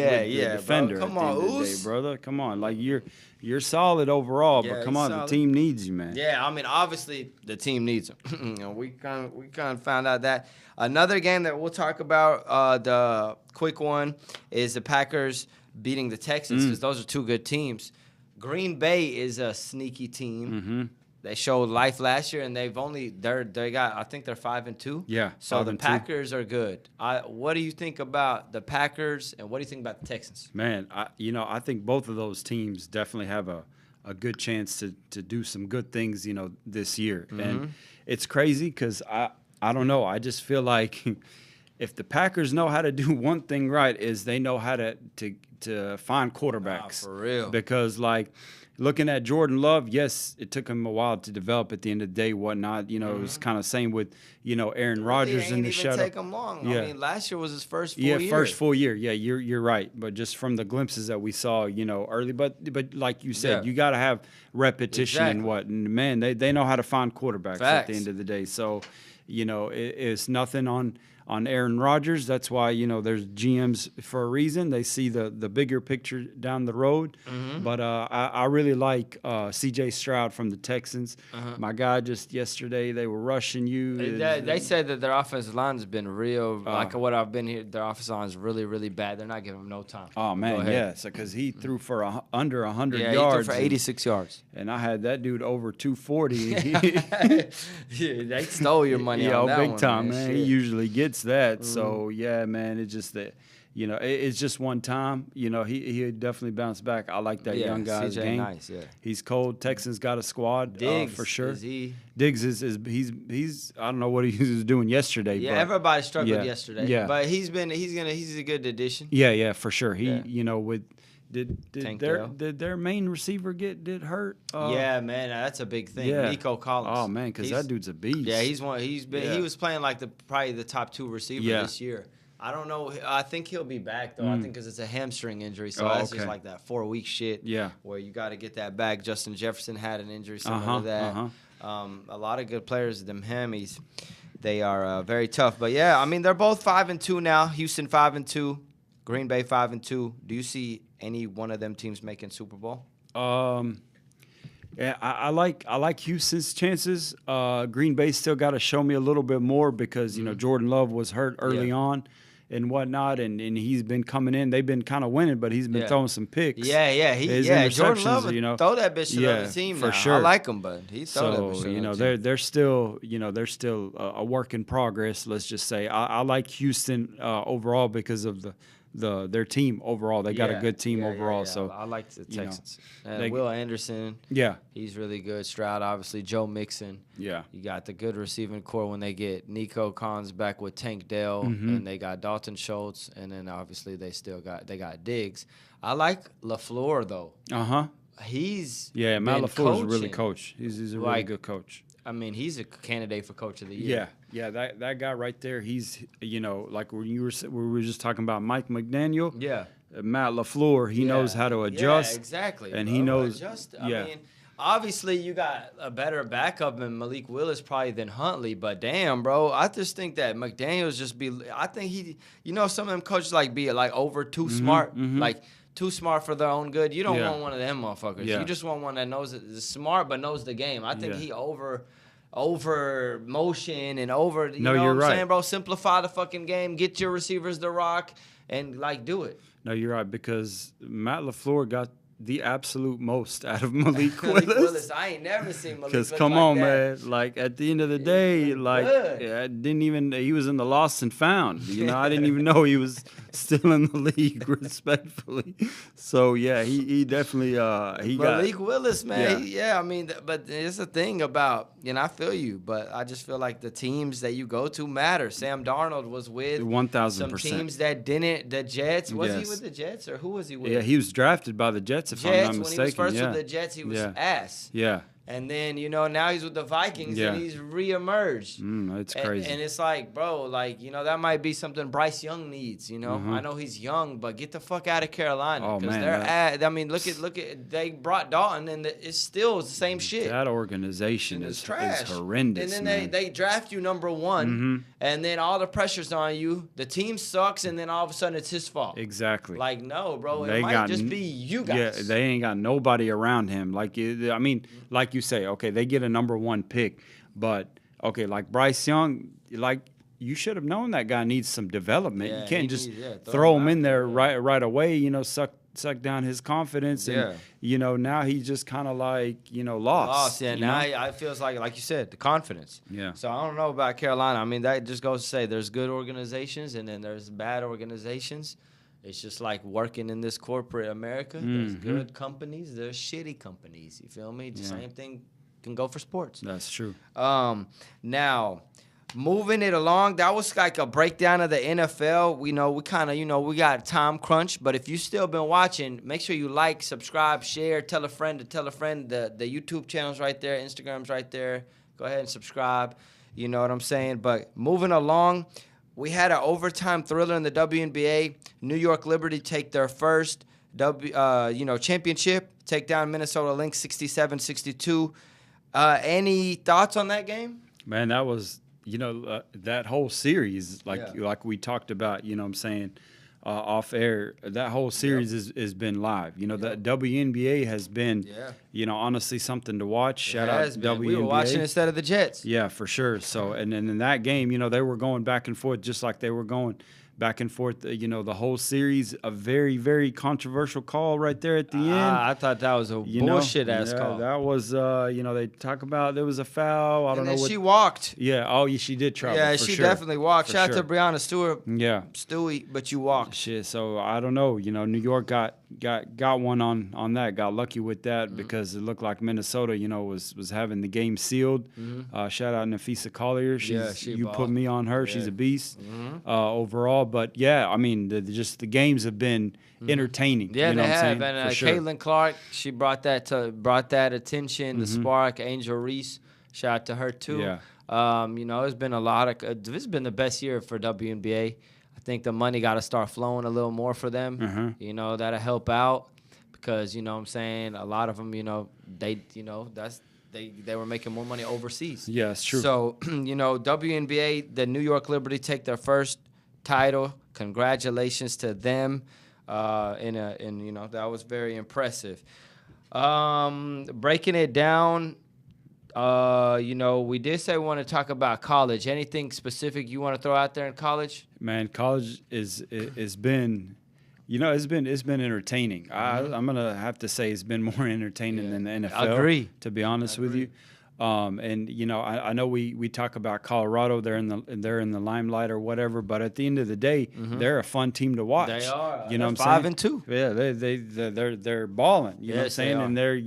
defender bro. at the end of the day, brother. Come on. Like, you're solid overall, but come on, the team needs you, man. Yeah, I mean, obviously the team needs him. We kind of found out that. Another game that we'll talk about, the quick one, is the Packers beating the Texans, because those are two good teams. Green Bay is a sneaky team. Mm-hmm. They showed life last year, and I think they're 5-2. Yeah. So the Packers are good. What do you think about the Packers, and what do you think about the Texans? Man, I think both of those teams definitely have a good chance to do some good things, this year. Mm-hmm. And it's crazy because I don't know. I just feel like if the Packers know how to do one thing right, is they know how to find quarterbacks. For real. Because, like, looking at Jordan Love, yes, it took him a while to develop at the end of the day, whatnot. It was kind of same with, Aaron Rodgers in the shadow. It didn't even take him long. Yeah. I mean, last year was his first full year. Yeah, first full year. Yeah, you're right. But just from the glimpses that we saw, early. But like you said, you got to have repetition and what. And, man, they know how to find quarterbacks at the end of the day. So, it's nothing on Aaron Rodgers. That's why, there's GMs for a reason. They see the bigger picture down the road. Mm-hmm. But I really like C.J. Stroud from the Texans. Uh-huh. My guy, just yesterday, they were rushing you. They said that their offensive line has been real. Like what I've been here, their offensive line is really, really bad. They're not giving him no time. Oh, man, yeah. So because he threw for under 100 yards. Yeah, he threw for 86 yards. And I had that dude over 240. Yeah, they stole your money on that big time, man. He usually gets that. So yeah, man, it's just that it's just one time. He definitely bounced back. I like that young guy's game. Nice, yeah. He's cold. Texans got a squad, Diggs, for sure. Diggs is he's I don't know what he was doing yesterday. Yeah, but everybody struggled yesterday. Yeah, but he's a good addition. Yeah, for sure. Did their main receiver get hurt? Yeah, man, that's a big thing. Yeah. Nico Collins. Oh man, because that dude's a beast. Yeah, he was playing like probably the top 2 receiver this year. I don't know. I think he'll be back though. I think because it's a hamstring injury, so that's just like that 4-week shit. Yeah, where you got to get that back. Justin Jefferson had an injury similar to that. A lot of good players, them Hammies, they are very tough. But yeah, I mean they're both 5-2 now. Houston 5-2, Green Bay 5-2. Do you see any one of them teams making Super Bowl? Yeah, I like Houston's chances. Green Bay still got to show me a little bit more because Jordan Love was hurt early on and whatnot, and he's been coming in. They've been kind of winning, but he's been throwing some picks. Jordan Love throw that bitch to the other team for now. sure. I like him, but he throw that bitch to the other team. They're still a work in progress. Let's just say I like Houston overall because of their team overall. They got a good team overall. Yeah. So I like the Texans. Will Anderson. Yeah. He's really good. Stroud, obviously. Joe Mixon. Yeah. You got the good receiving core when they get Nico Collins back with Tank Dell, and they got Dalton Schultz, and then obviously they got Diggs. I like LaFleur though. Matt LaFleur is a really coach. He's a really good coach. I mean, he's a candidate for Coach of the Year. Yeah, that guy right there. He's like when we were just talking about Mike McDaniel. Yeah, Matt LaFleur. He knows how to adjust. Yeah, exactly. And he knows. I mean, obviously you got a better backup in Malik Willis probably than Huntley, but damn, bro, I just think that McDaniel's I think he, some of them coaches be over too smart, like. Too smart for their own good. You don't want one of them motherfuckers. Yeah. You just want one that is smart but knows the game. I think he over motion and over. You know what I'm saying, bro? Simplify the fucking game. Get your receivers to rock and do it. No, you're right because Matt LaFleur got the absolute most out of Malik Willis. I ain't never seen Malik. Because come on, man. Like at the end of the day, he was in the lost and found. I didn't even know he was still in the league, respectfully. So yeah, he definitely Malik Willis, man. I mean, but it's the thing about, I feel you, but I just feel like the teams that you go to matter. Sam Darnold was with 1,000%. Some teams that didn't. The Jets, was he with the Jets or who was he with? Yeah, he was drafted by the Jets. If I'm not mistaken, when he was first with the Jets, he was ass. Yeah. And then, now he's with the Vikings and he's reemerged. It's crazy. And it's like, bro, like, that might be something Bryce Young needs, I know he's young, but get the fuck out of Carolina. Because look at, they brought Dalton and it's still the same shit. That organization is trash. Is horrendous, and then they draft you number one, and then all the pressure's on you. The team sucks, and then all of a sudden it's his fault. Exactly. Like, no, bro, it might just be you guys. Yeah, they ain't got nobody around him. Like, like you say, okay, they get a number one pick, but okay, like Bryce Young, like you should have known that guy needs some development. You can't just throw him in there right away. Suck down his confidence, and now he's just kind of like lost. Yeah, now I feels like you said, the confidence. Yeah. So I don't know about Carolina. I mean, that just goes to say there's good organizations and then there's bad organizations. It's just like working in this corporate America. There's good companies, there's shitty companies. You feel me? The same thing can go for sports. That's true. Now, moving it along, that was like a breakdown of the NFL. We kind of, we got time crunch, but if you still been watching, make sure you like, subscribe, share, tell a friend to tell a friend. The YouTube channel's right there, Instagram's right there. Go ahead and subscribe. You know what I'm saying? But moving along, we had an overtime thriller in the WNBA. New York Liberty take their first championship, take down Minnesota Lynx 67-62. Any thoughts on that game? Man, that was that whole series, like we talked about, what I'm saying, off air, that whole series has been live. The WNBA has been, honestly something to watch. Shout out to WNBA. We were watching instead of the Jets. Yeah, for sure. So, and then in that game, they were going back and forth just like they were going back and forth, the whole series. A very, very controversial call right there at the end. I thought that was a bullshit-ass call. That was, they talk about there was a foul. I don't know what. She walked. Yeah, she did travel. Yeah, she definitely walked. Shout out to Breonna Stewart. Yeah. Stewie, but you walked. Shit, so I don't know. New York got one on that, got lucky with that because it looked like Minnesota, was having the game sealed. Shout out Nafisa Collier. You put me on her. Yeah. She's a beast overall. But yeah, I mean, the games have been entertaining. Yeah, they have. And Caitlin Clark, she brought that attention. The spark. Angel Reese, shout out to her too. Yeah. It's been a lot of. This has been the best year for WNBA. I think the money got to start flowing a little more for them. That'll help out because what I'm saying, a lot of them, they were making more money overseas. Yeah, it's true. So WNBA, the New York Liberty take their first title. Congratulations to them. That was very impressive. Breaking it down, we did say we want to talk about college. Anything specific you want to throw out there in college? Man, college is been, it's been entertaining. I'm gonna have to say it's been more entertaining than the NFL. I agree. To be honest with you. I know we talk about Colorado. They're in the limelight or whatever, but at the end of the day, they're a fun team to watch. They are. You know what I'm saying? 5-2. Yeah, they're balling. You know what I'm saying? And they're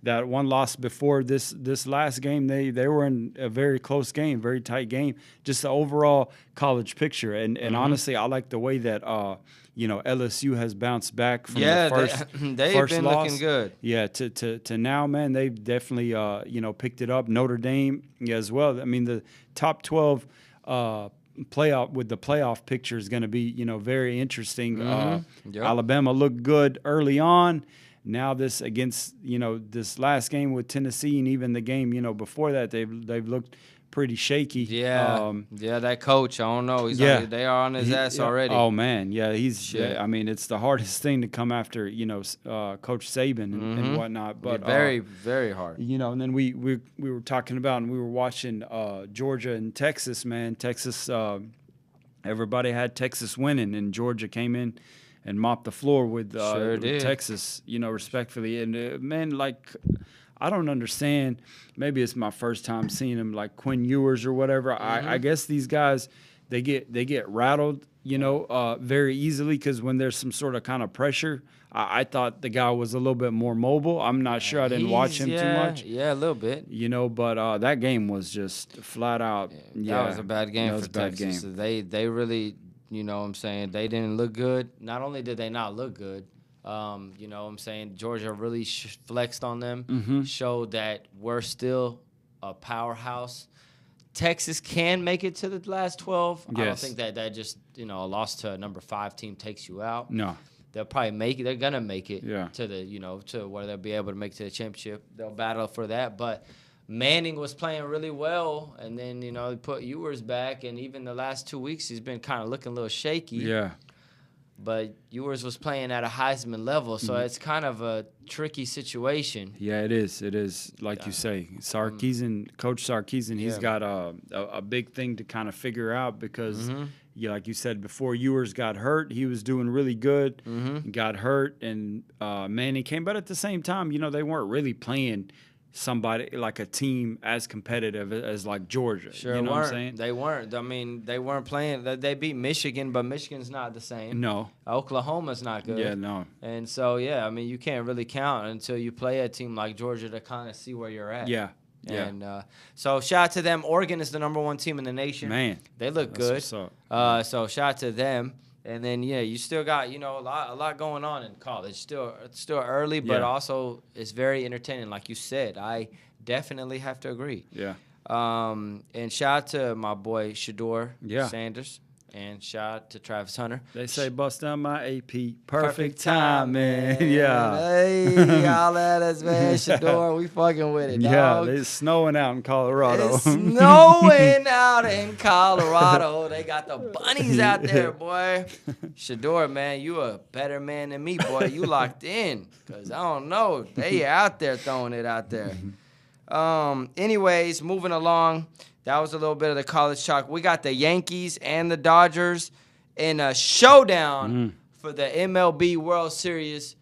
that one loss before this last game, they were in a very close game, very tight game. Just the overall college picture, and honestly, I like the way that LSU has bounced back from the first they've been loss. Looking good. Yeah, to now, man, they've definitely picked it up. Notre Dame as well. I mean, the top 12 playoff picture is going to be very interesting. Alabama looked good early on. Now this against this last game with Tennessee and even the game before that, they've looked pretty shaky. Yeah, that coach, I don't know. They are on his ass already. Oh man, yeah, I mean, it's the hardest thing to come after Coach Saban and whatnot. But very, very hard. And then we were talking about and we were watching Georgia and Texas. Man, Texas. Everybody had Texas winning, and Georgia came in and mopped the floor with Texas. Respectfully, and man, like. I don't understand. Maybe it's my first time seeing them like Quinn Ewers or whatever. I guess these guys, they get rattled, very easily because when there's some sort of kind of pressure, I thought the guy was a little bit more mobile. I'm not sure. I didn't watch him too much. Yeah, a little bit. But that game was just flat out. That was a bad game for Texas. They really, what I'm saying, they didn't look good. Not only did they not look good, You know what I'm saying? Georgia really flexed on them, showed that we're still a powerhouse. Texas can make it to the last 12. Yes. I don't think that just, a loss to a number 5 team takes you out. No. They'll probably make it. They're going to make it to the, to where they'll be able to make it to the championship. They'll battle for that. But Manning was playing really well, and then, he put Ewers back, and even the last 2 weeks he's been kind of looking a little shaky. Yeah. But Ewers was playing at a Heisman level, so it's kind of a tricky situation. Yeah, it is. It is, like you say. Coach Sarkisian, he's got a big thing to kind of figure out because, like you said, before Ewers got hurt, he was doing really good. Got hurt, and Manning came. But at the same time, they weren't really playing somebody like a team as competitive as like Georgia. Sure, you know what I'm saying? They weren't. I mean, they weren't playing. They beat Michigan, but Michigan's not the same. No. Oklahoma's not good. Yeah, no. And so, I mean, you can't really count until you play a team like Georgia to kind of see where you're at. Yeah. And so shout out to them. Oregon is the number 1 team in the nation. Man. They look good. What's up. So shout out to them. And then you still got a lot going on in college. Still early, but also it's very entertaining. Like you said, I definitely have to agree. Yeah. And shout out to my boy Shador Sanders, and shout out to Travis Hunter. They say bust down my AP, perfect time, man. Yeah. Hey, y'all at us, man. Shador, we fucking with it, dog. Yeah, it's snowing out in Colorado. It's snowing out in Colorado. They got the bunnies out there, boy. Shador, man, you a better man than me, boy. You locked in, because I don't know. They out there throwing it out there. Anyways, moving along. That was a little bit of the college talk. We got the Yankees and the Dodgers in a showdown for the MLB World Series.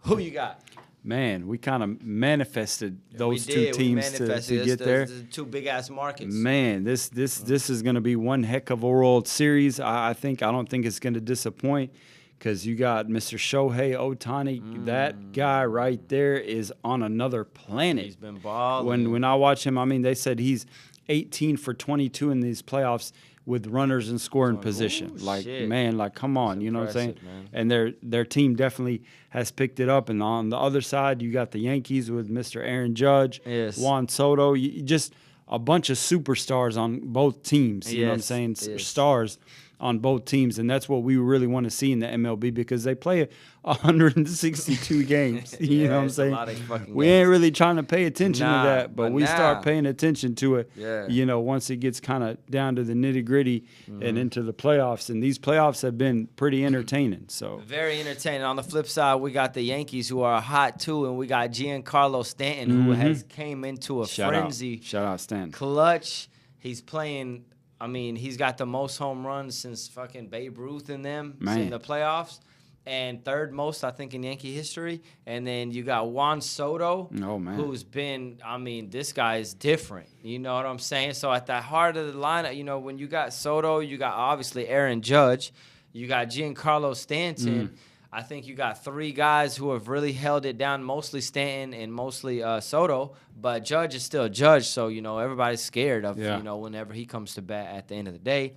Who you got? Man, we kind of manifested those two teams to get there. The 2 big-ass markets. Man, this is going to be one heck of a World Series. I don't think it's going to disappoint because you got Mr. Shohei Ohtani. That guy right there is on another planet. He's been balling. When I watch him, I mean, they said he's 18 for 22 in these playoffs with runners in scoring position. Come on, you know what I'm saying? Man. And their team definitely has picked it up. And on the other side, you got the Yankees with Mr. Aaron Judge, Juan Soto, just a bunch of superstars on both teams. You know what I'm saying? Stars on both teams, and that's what we really want to see in the MLB because they play 162 games. You know what I'm saying? A lot of fucking we games. ain't really trying to pay attention to that, but we start paying attention to it. Yeah. Once it gets kind of down to the nitty gritty and into the playoffs, and these playoffs have been pretty entertaining. So very entertaining. On the flip side, we got the Yankees who are hot too, and we got Giancarlo Stanton who has came into a frenzy. Shout out Stanton. Clutch. He's playing. I mean, he's got the most home runs since fucking Babe Ruth in them in the playoffs. And third most, I think, in Yankee history. And then you got Juan Soto, who's been, I mean, this guy is different. You know what I'm saying? So at the heart of the lineup, when you got Soto, you got obviously Aaron Judge. You got Giancarlo Stanton. I think you got 3 guys who have really held it down, mostly Stanton and mostly Soto. But Judge is still Judge, so, everybody's scared of, whenever he comes to bat at the end of the day.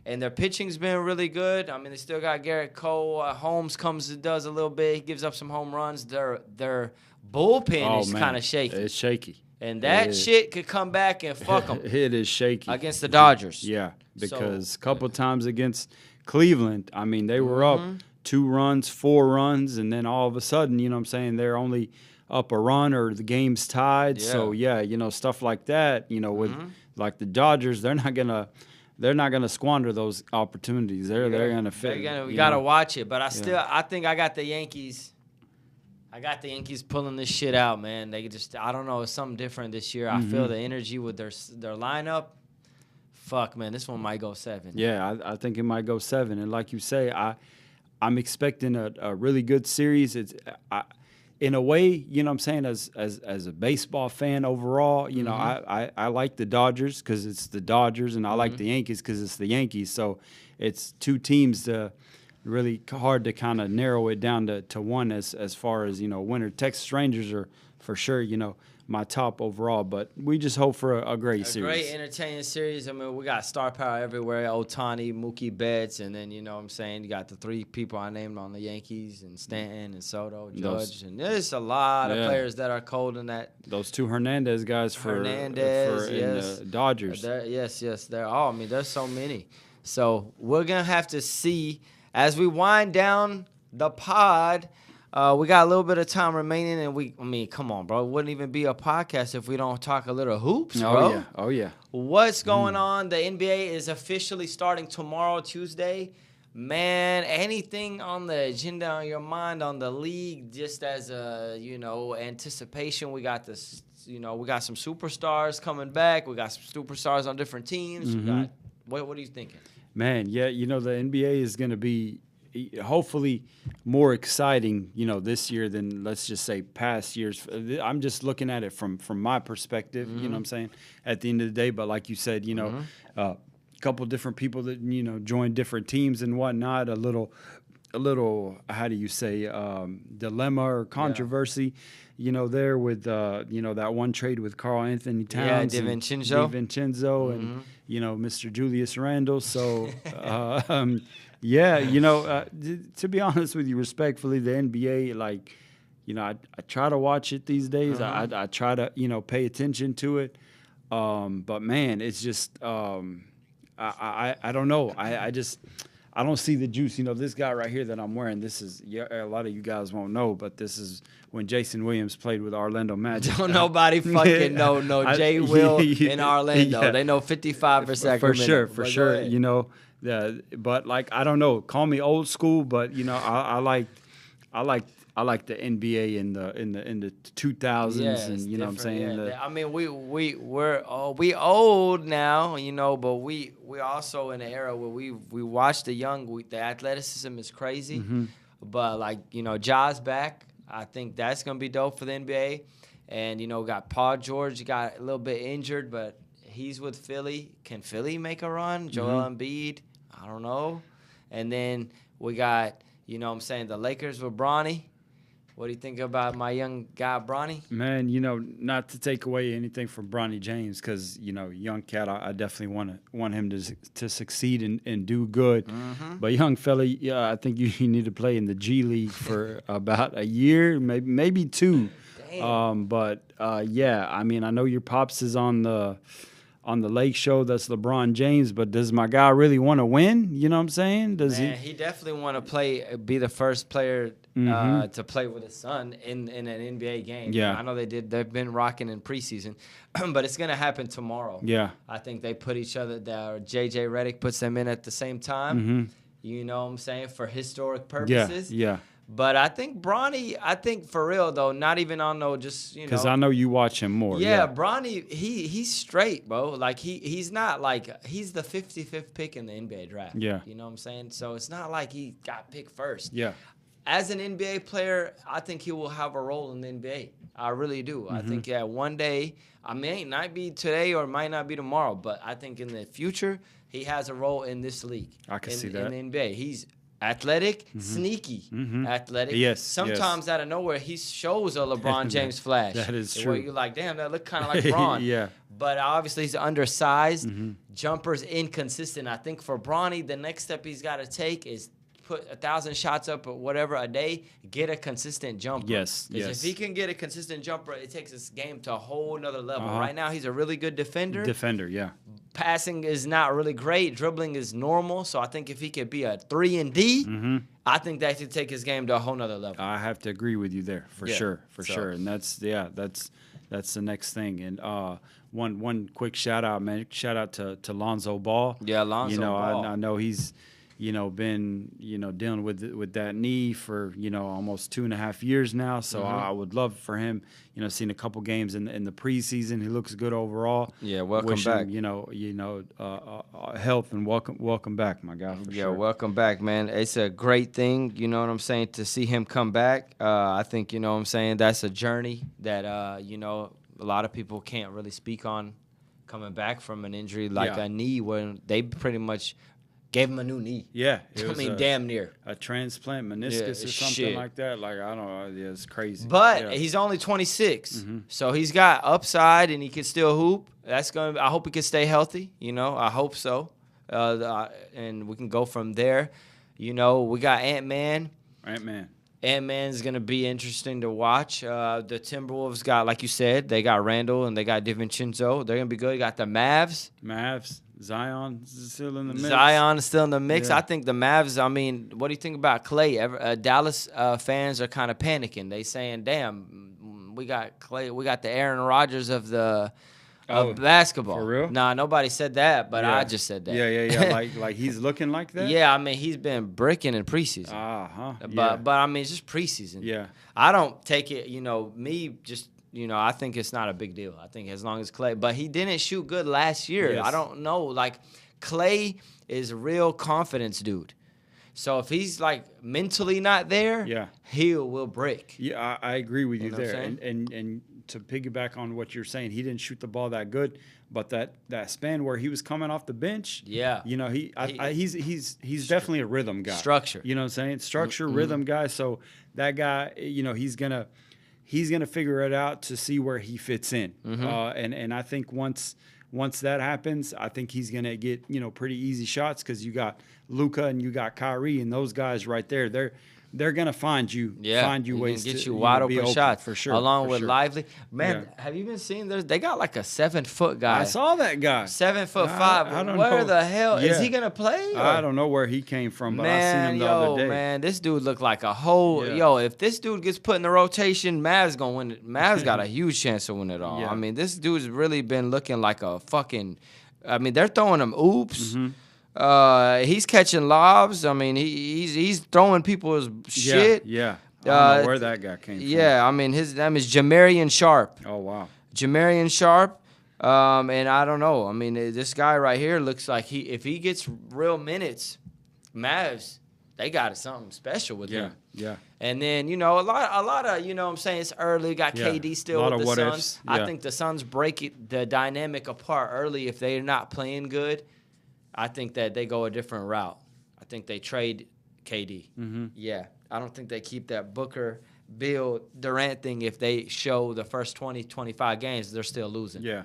And their pitching's been really good. I mean, they still got Garrett Cole. Holmes comes and does a little bit. He gives up some home runs. Their bullpen is kind of shaky. It's shaky. And that shit could come back and fuck them. It is shaky. Against the Dodgers. Yeah, because a couple times against Cleveland, I mean, they were up 2 runs, 4 runs, and then all of a sudden, you know what I'm saying, they're only up a run or the game's tied. Yeah. So, stuff like that, with like the Dodgers, they're not going to squander those opportunities. They're going to fit. We got to watch it. But I think I got the Yankees. I got the Yankees pulling this shit out, man. They just, I don't know, it's something different this year. I feel the energy with their lineup. Fuck, man, this one might go 7. Yeah, I think it might go 7. And like you say, I'm expecting a really good series. In a way, you know what I'm saying, as a baseball fan overall, I like the Dodgers because it's the Dodgers, and I like the Yankees because it's the Yankees. So it's 2 teams to really hard to kind of narrow it down to one as far as, winner. Texas Rangers are for sure, my top overall. But we just hope for a great series. Great entertaining series. I mean, we got star power everywhere. Ohtani, Mookie Betts, and then, you know what I'm saying, you got the 3 people I named on the Yankees, and Stanton and Soto, Judge. And there's a lot of players that are cold in that. Those 2 Hernandez guys for the Dodgers. They're all. I mean, there's so many. So we're going to have to see as we wind down the pod. We got a little bit of time remaining, and come on, bro. It wouldn't even be a podcast if we don't talk a little hoops, bro. Oh, yeah. What's going on? The NBA is officially starting tomorrow, Tuesday. Man, anything on the agenda on your mind on the league, just as a, anticipation? We got this, we got some superstars coming back. We got some superstars on different teams. We got, what are you thinking? Man, yeah, the NBA is going to be hopefully more exciting, this year than, let's just say, past years. I'm just looking at it from my perspective, you know what I'm saying, at the end of the day. But like you said, a couple different people that, join different teams and whatnot, a little, how do you say, dilemma or controversy, there with, that one trade with Karl Anthony Towns. Yeah, DiVincenzo and, Mr. Julius Randle. So, to be honest with you, respectfully, the NBA, I try to watch it these days. I try to, pay attention to it. But, man, it's just I don't know. I don't see the juice. This guy right here that I'm wearing, this is, a lot of you guys won't know, but this is when Jason Williams played with Orlando Magic. Don't nobody fucking know. No, Jay Will in Orlando. Yeah. They know 55 for Sacramento. For sure. But I don't know. Call me old school, but I like the NBA in the 2000s, and what I'm saying. Yeah. I mean, we're old now, but we also in an era where we watch the young. The athleticism is crazy, but Ja's back. I think that's gonna be dope for the NBA, and got Paul George got a little bit injured, but he's with Philly. Can Philly make a run? Joel Embiid, I don't know, and then we got the Lakers with Bronny. What do you think about my young guy, Bronny? Man, not to take away anything from Bronny James, because, young cat, I definitely want him to succeed and do good. But young fella, I think you need to play in the G League for about a year, maybe 2. I mean, I know your pops is on the Lake Show. That's LeBron James, but does my guy really want to win? You know what I'm saying? Does he definitely want to be the first player to play with his son in an NBA game. Yeah. I know they've been rocking in preseason, but it's going to happen tomorrow. Yeah. I think they put each other there. JJ Redick puts them in at the same time. You know what I'm saying? For historic purposes. Yeah. But I think Bronny, for real though, not even on no just, because I know you watch him more. Yeah, Bronny, he's straight, bro. He's not he's the 55th pick in the NBA draft. Yeah. You know what I'm saying? So it's not like he got picked first. Yeah. As an NBA player, I think he will have a role in the NBA. I really do. I think one day, I may not be today or might not be tomorrow, but I think in the future, he has a role in this league. I can see that. In the NBA. He's athletic, sneaky athletic. Yes. Sometimes out of nowhere, he shows a LeBron James flash. That is true. Where you're like, damn, that look kind of like Bron. Yeah. But obviously, he's undersized. Jumper's inconsistent. I think for Bronny, the next step he's got to take is put 1,000 shots up or whatever a day, get a consistent jumper. Yes. If he can get a consistent jumper, it takes his game to a whole nother level. Right now, he's a really good defender. Yeah. Passing is not really great. Dribbling is normal. So I think if he could be a 3-and-D, I think that could take his game to a whole nother level. I have to agree with you there for sure. And that's the next thing. And one quick shout out, man. Shout out to Lonzo Ball. Yeah, Lonzo Ball. I know he's been dealing with that knee for almost 2.5 years now. So I would love for him, seeing a couple games in the preseason. He looks good overall. Yeah, welcome back. Health and welcome back, my guy. For sure. Welcome back, man. It's a great thing. You know what I'm saying, to see him come back. I think what I'm saying, that's a journey that a lot of people can't really speak on, coming back from an injury like a knee, where they pretty much Gave him a new knee. Yeah. It was damn near. a transplant meniscus or something like that. Like, I don't know. Yeah, it's crazy. But he's only 26. So he's got upside and he can still hoop. I hope he can stay healthy. I hope so. And we can go from there. We got Ant-Man. Ant-Man's going to be interesting to watch. The Timberwolves got, like you said, they got Randall and they got DiVincenzo. They're going to be good. You got the Mavs. Zion is still in the mix. Zion is still in the mix. Yeah. I think the Mavs, what do you think about Clay? Dallas fans are kind of panicking. They saying, damn, we got Clay. We got the Aaron Rodgers of basketball. For real? Nah, nobody said that, but I just said that. Yeah. like he's looking like that? Yeah, he's been bricking in preseason. But it's just preseason. Yeah. I don't take it, I think it's not a big deal. I think as long as Clay, but he didn't shoot good last year. Yes. I don't know. Like, Clay is a real confidence dude. So if he's like mentally not there, he will break. Yeah, I agree with you there. And to piggyback on what you're saying, he didn't shoot the ball that good, but that span where he was coming off the bench, he's definitely a rhythm guy. Structure. You know what I'm saying? Structure, rhythm guy. So that guy, he's gonna figure it out to see where he fits in. And I think once that happens, I think he's gonna get pretty easy shots because you got Luka and you got Kyrie and those guys right there. They're gonna find you ways to get you wide be open shots for sure. Along with Lively, man. Have you been seeing? They got like a 7-foot guy. I saw that guy. 7'5". I don't where know. the hell is he gonna play? I don't know where he came from, but I seen him the other day. Man, this dude looked like a whole. Yo, if this dude gets put in the rotation, Mavs gonna win it. Mavs got a huge chance to win it all. Yeah. This dude's really been looking like a fucking. They're throwing him oops. He's catching lobs. He's throwing people's shit. Yeah. I don't know where that guy came from. Yeah, his name is Jamarian Sharp. Oh, wow. Jamarian Sharp. And I don't know. This guy right here looks like if he gets real minutes, Mavs, they got something special with him. Yeah. And then, a lot of, it's early. Got KD still with the Suns. I think the Suns break the dynamic apart early if they're not playing good. I think that they go a different route. I think they trade KD. Yeah. I don't think they keep that Booker, Bill, Durant thing if they show the first 20, 25 games, they're still losing. Yeah.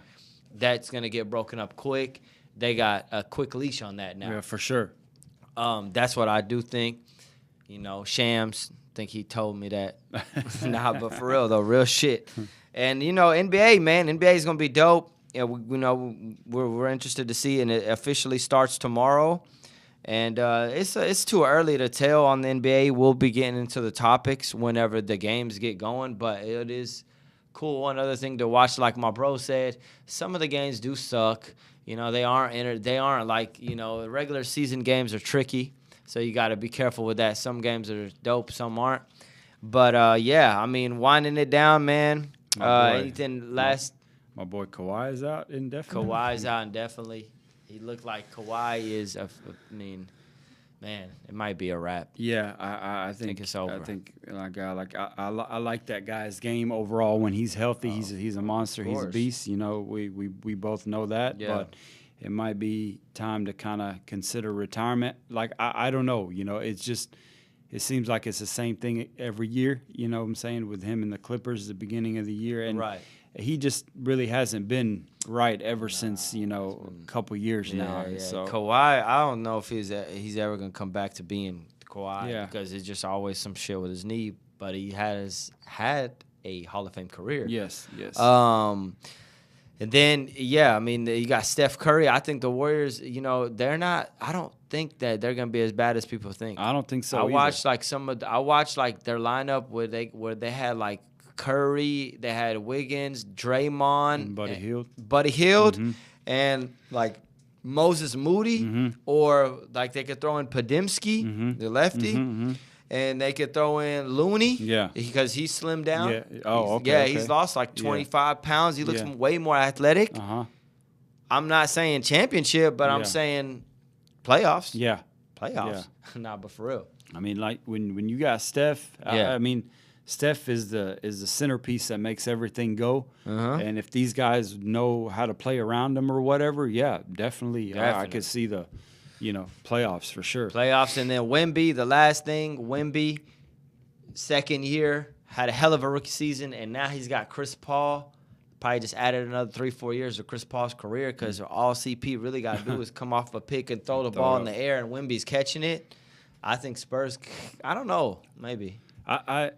That's going to get broken up quick. They got a quick leash on that now. Yeah, for sure. That's what I do think. Shams, think he told me that. Nah, but for real, though, real shit. And, NBA, man, NBA is going to be dope. Yeah, we're interested to see, and it officially starts tomorrow. And it's too early to tell on the NBA. We'll be getting into the topics whenever the games get going, but it is cool. One other thing to watch, like my bro said, some of the games do suck. They aren't like, regular season games are tricky, so you got to be careful with that. Some games are dope, some aren't. But, winding it down, man. Anything last... My boy Kawhi is out indefinitely. Kawhi's out indefinitely. He looked like Kawhi is, man, it might be a wrap. Yeah, I think it's over. I think I like that guy's game overall. When he's healthy, he's a monster. He's a beast. We both know that. Yeah. But it might be time to kind of consider retirement. Like I don't know. It's just it seems like it's the same thing every year. You know what I'm saying, with him and the Clippers at the beginning of the year, and right. He just really hasn't been right ever since, a couple years now. Yeah. So Kawhi, I don't know if he's ever going to come back to being Kawhi because it's just always some shit with his knee, but he has had a Hall of Fame career. Yes. And then, you got Steph Curry. I think the Warriors, they're not – I don't think that they're going to be as bad as people think. I don't think so I either. watched their lineup where they had like Curry, they had Wiggins, Draymond, and Buddy Hield, and like Moses Moody, or like they could throw in Podimski, the lefty, and they could throw in Looney, because he slimmed down. Yeah. Oh, okay. He's lost like 25 pounds. He looks way more athletic. I'm not saying championship, but I'm saying playoffs. Yeah, playoffs. Nah, but for real. Like when you got Steph, Steph is the centerpiece that makes everything go. And if these guys know how to play around him or whatever, definitely. I could see the playoffs for sure. Playoffs. And then Wemby, the last thing, Wemby, second year, had a hell of a rookie season, and now he's got Chris Paul. Probably just added another 3-4 years to Chris Paul's career because all CP really got to do is come off a pick and throw the ball in the air, and Wemby's catching it. I think Spurs, I don't know, maybe. I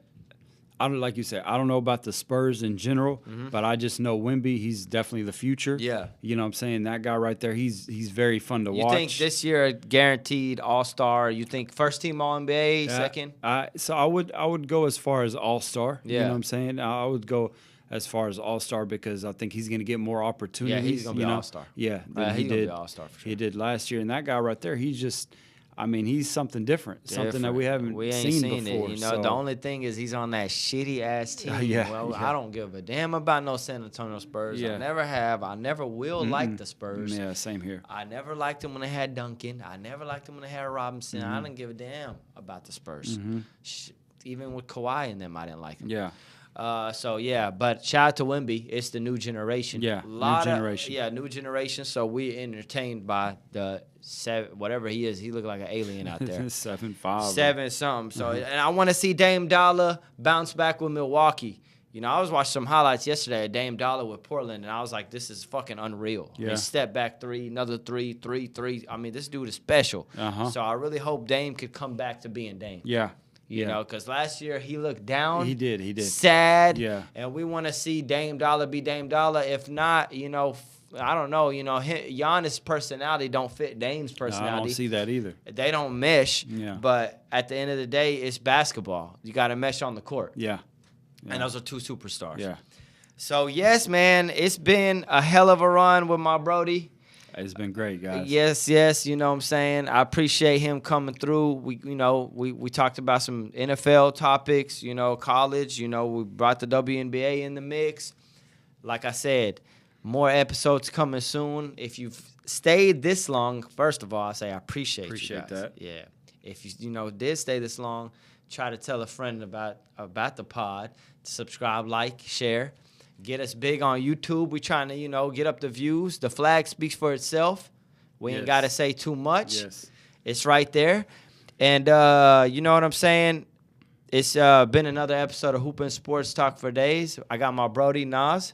don't, like you said, I don't know about the Spurs in general, but I just know Wemby, he's definitely the future. Yeah. You know what I'm saying? That guy right there, he's very fun to watch. You think this year guaranteed All-Star? You think first team All-NBA, second? So I would go as far as All-Star. Yeah. You know what I'm saying? I would go as far as All-Star because I think he's going to get more opportunities. Yeah, he's going to be All-Star. Yeah, he's going to be All-Star for sure. He did last year, and that guy right there, he's just – I mean, he's something different, something that we haven't seen before. It. The only thing is he's on that shitty-ass team. I don't give a damn about no San Antonio Spurs. I never have. I never will like the Spurs. Yeah, same here. I never liked them when they had Duncan. I never liked them when they had Robinson. I didn't give a damn about the Spurs. Even with Kawhi in them, I didn't like them. Yeah. But shout out to Wemby. It's the new generation. Yeah, new generation. New generation. So we entertained by the whatever he is. He looked like an alien out there. 7'5". 7 something. So and I want to see Dame Dollar bounce back with Milwaukee. I was watching some highlights yesterday of Dame Dollar with Portland, and I was like, this is fucking unreal. Yeah. He step back three, another three. I mean, this dude is special. So I really hope Dame could come back to being Dame. Yeah. You know, because last year he looked down. He did. Sad. Yeah. And we want to see Dame Dollar be Dame Dollar. If not, I don't know. Giannis' personality don't fit Dame's personality. I don't see that either. They don't mesh. Yeah. But at the end of the day, it's basketball. You got to mesh on the court. Yeah. And those are two superstars. Yeah. So, yes, man, it's been a hell of a run with my Brody. It's been great, guys. Yes, you know what I'm saying? I appreciate him coming through. We talked about some NFL topics, college, we brought the WNBA in the mix. Like I said, more episodes coming soon. If you've stayed this long, first of all, I say I appreciate you guys. Appreciate that. Yeah. If you did stay this long, try to tell a friend about the pod. Subscribe, like, share. Get us big on YouTube. We trying to, get up the views. The flag speaks for itself. We ain't got to say too much. Yes. It's right there. And you know what I'm saying? It's been another episode of Hoopin' Sports Talk for Days. I got my Brody, Nas.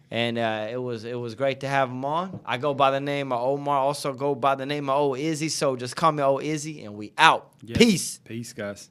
And it was great to have him on. I go by the name of Omar. Also go by the name of Izzy. So just call me Izzy, and we out. Yes. Peace. Peace, guys.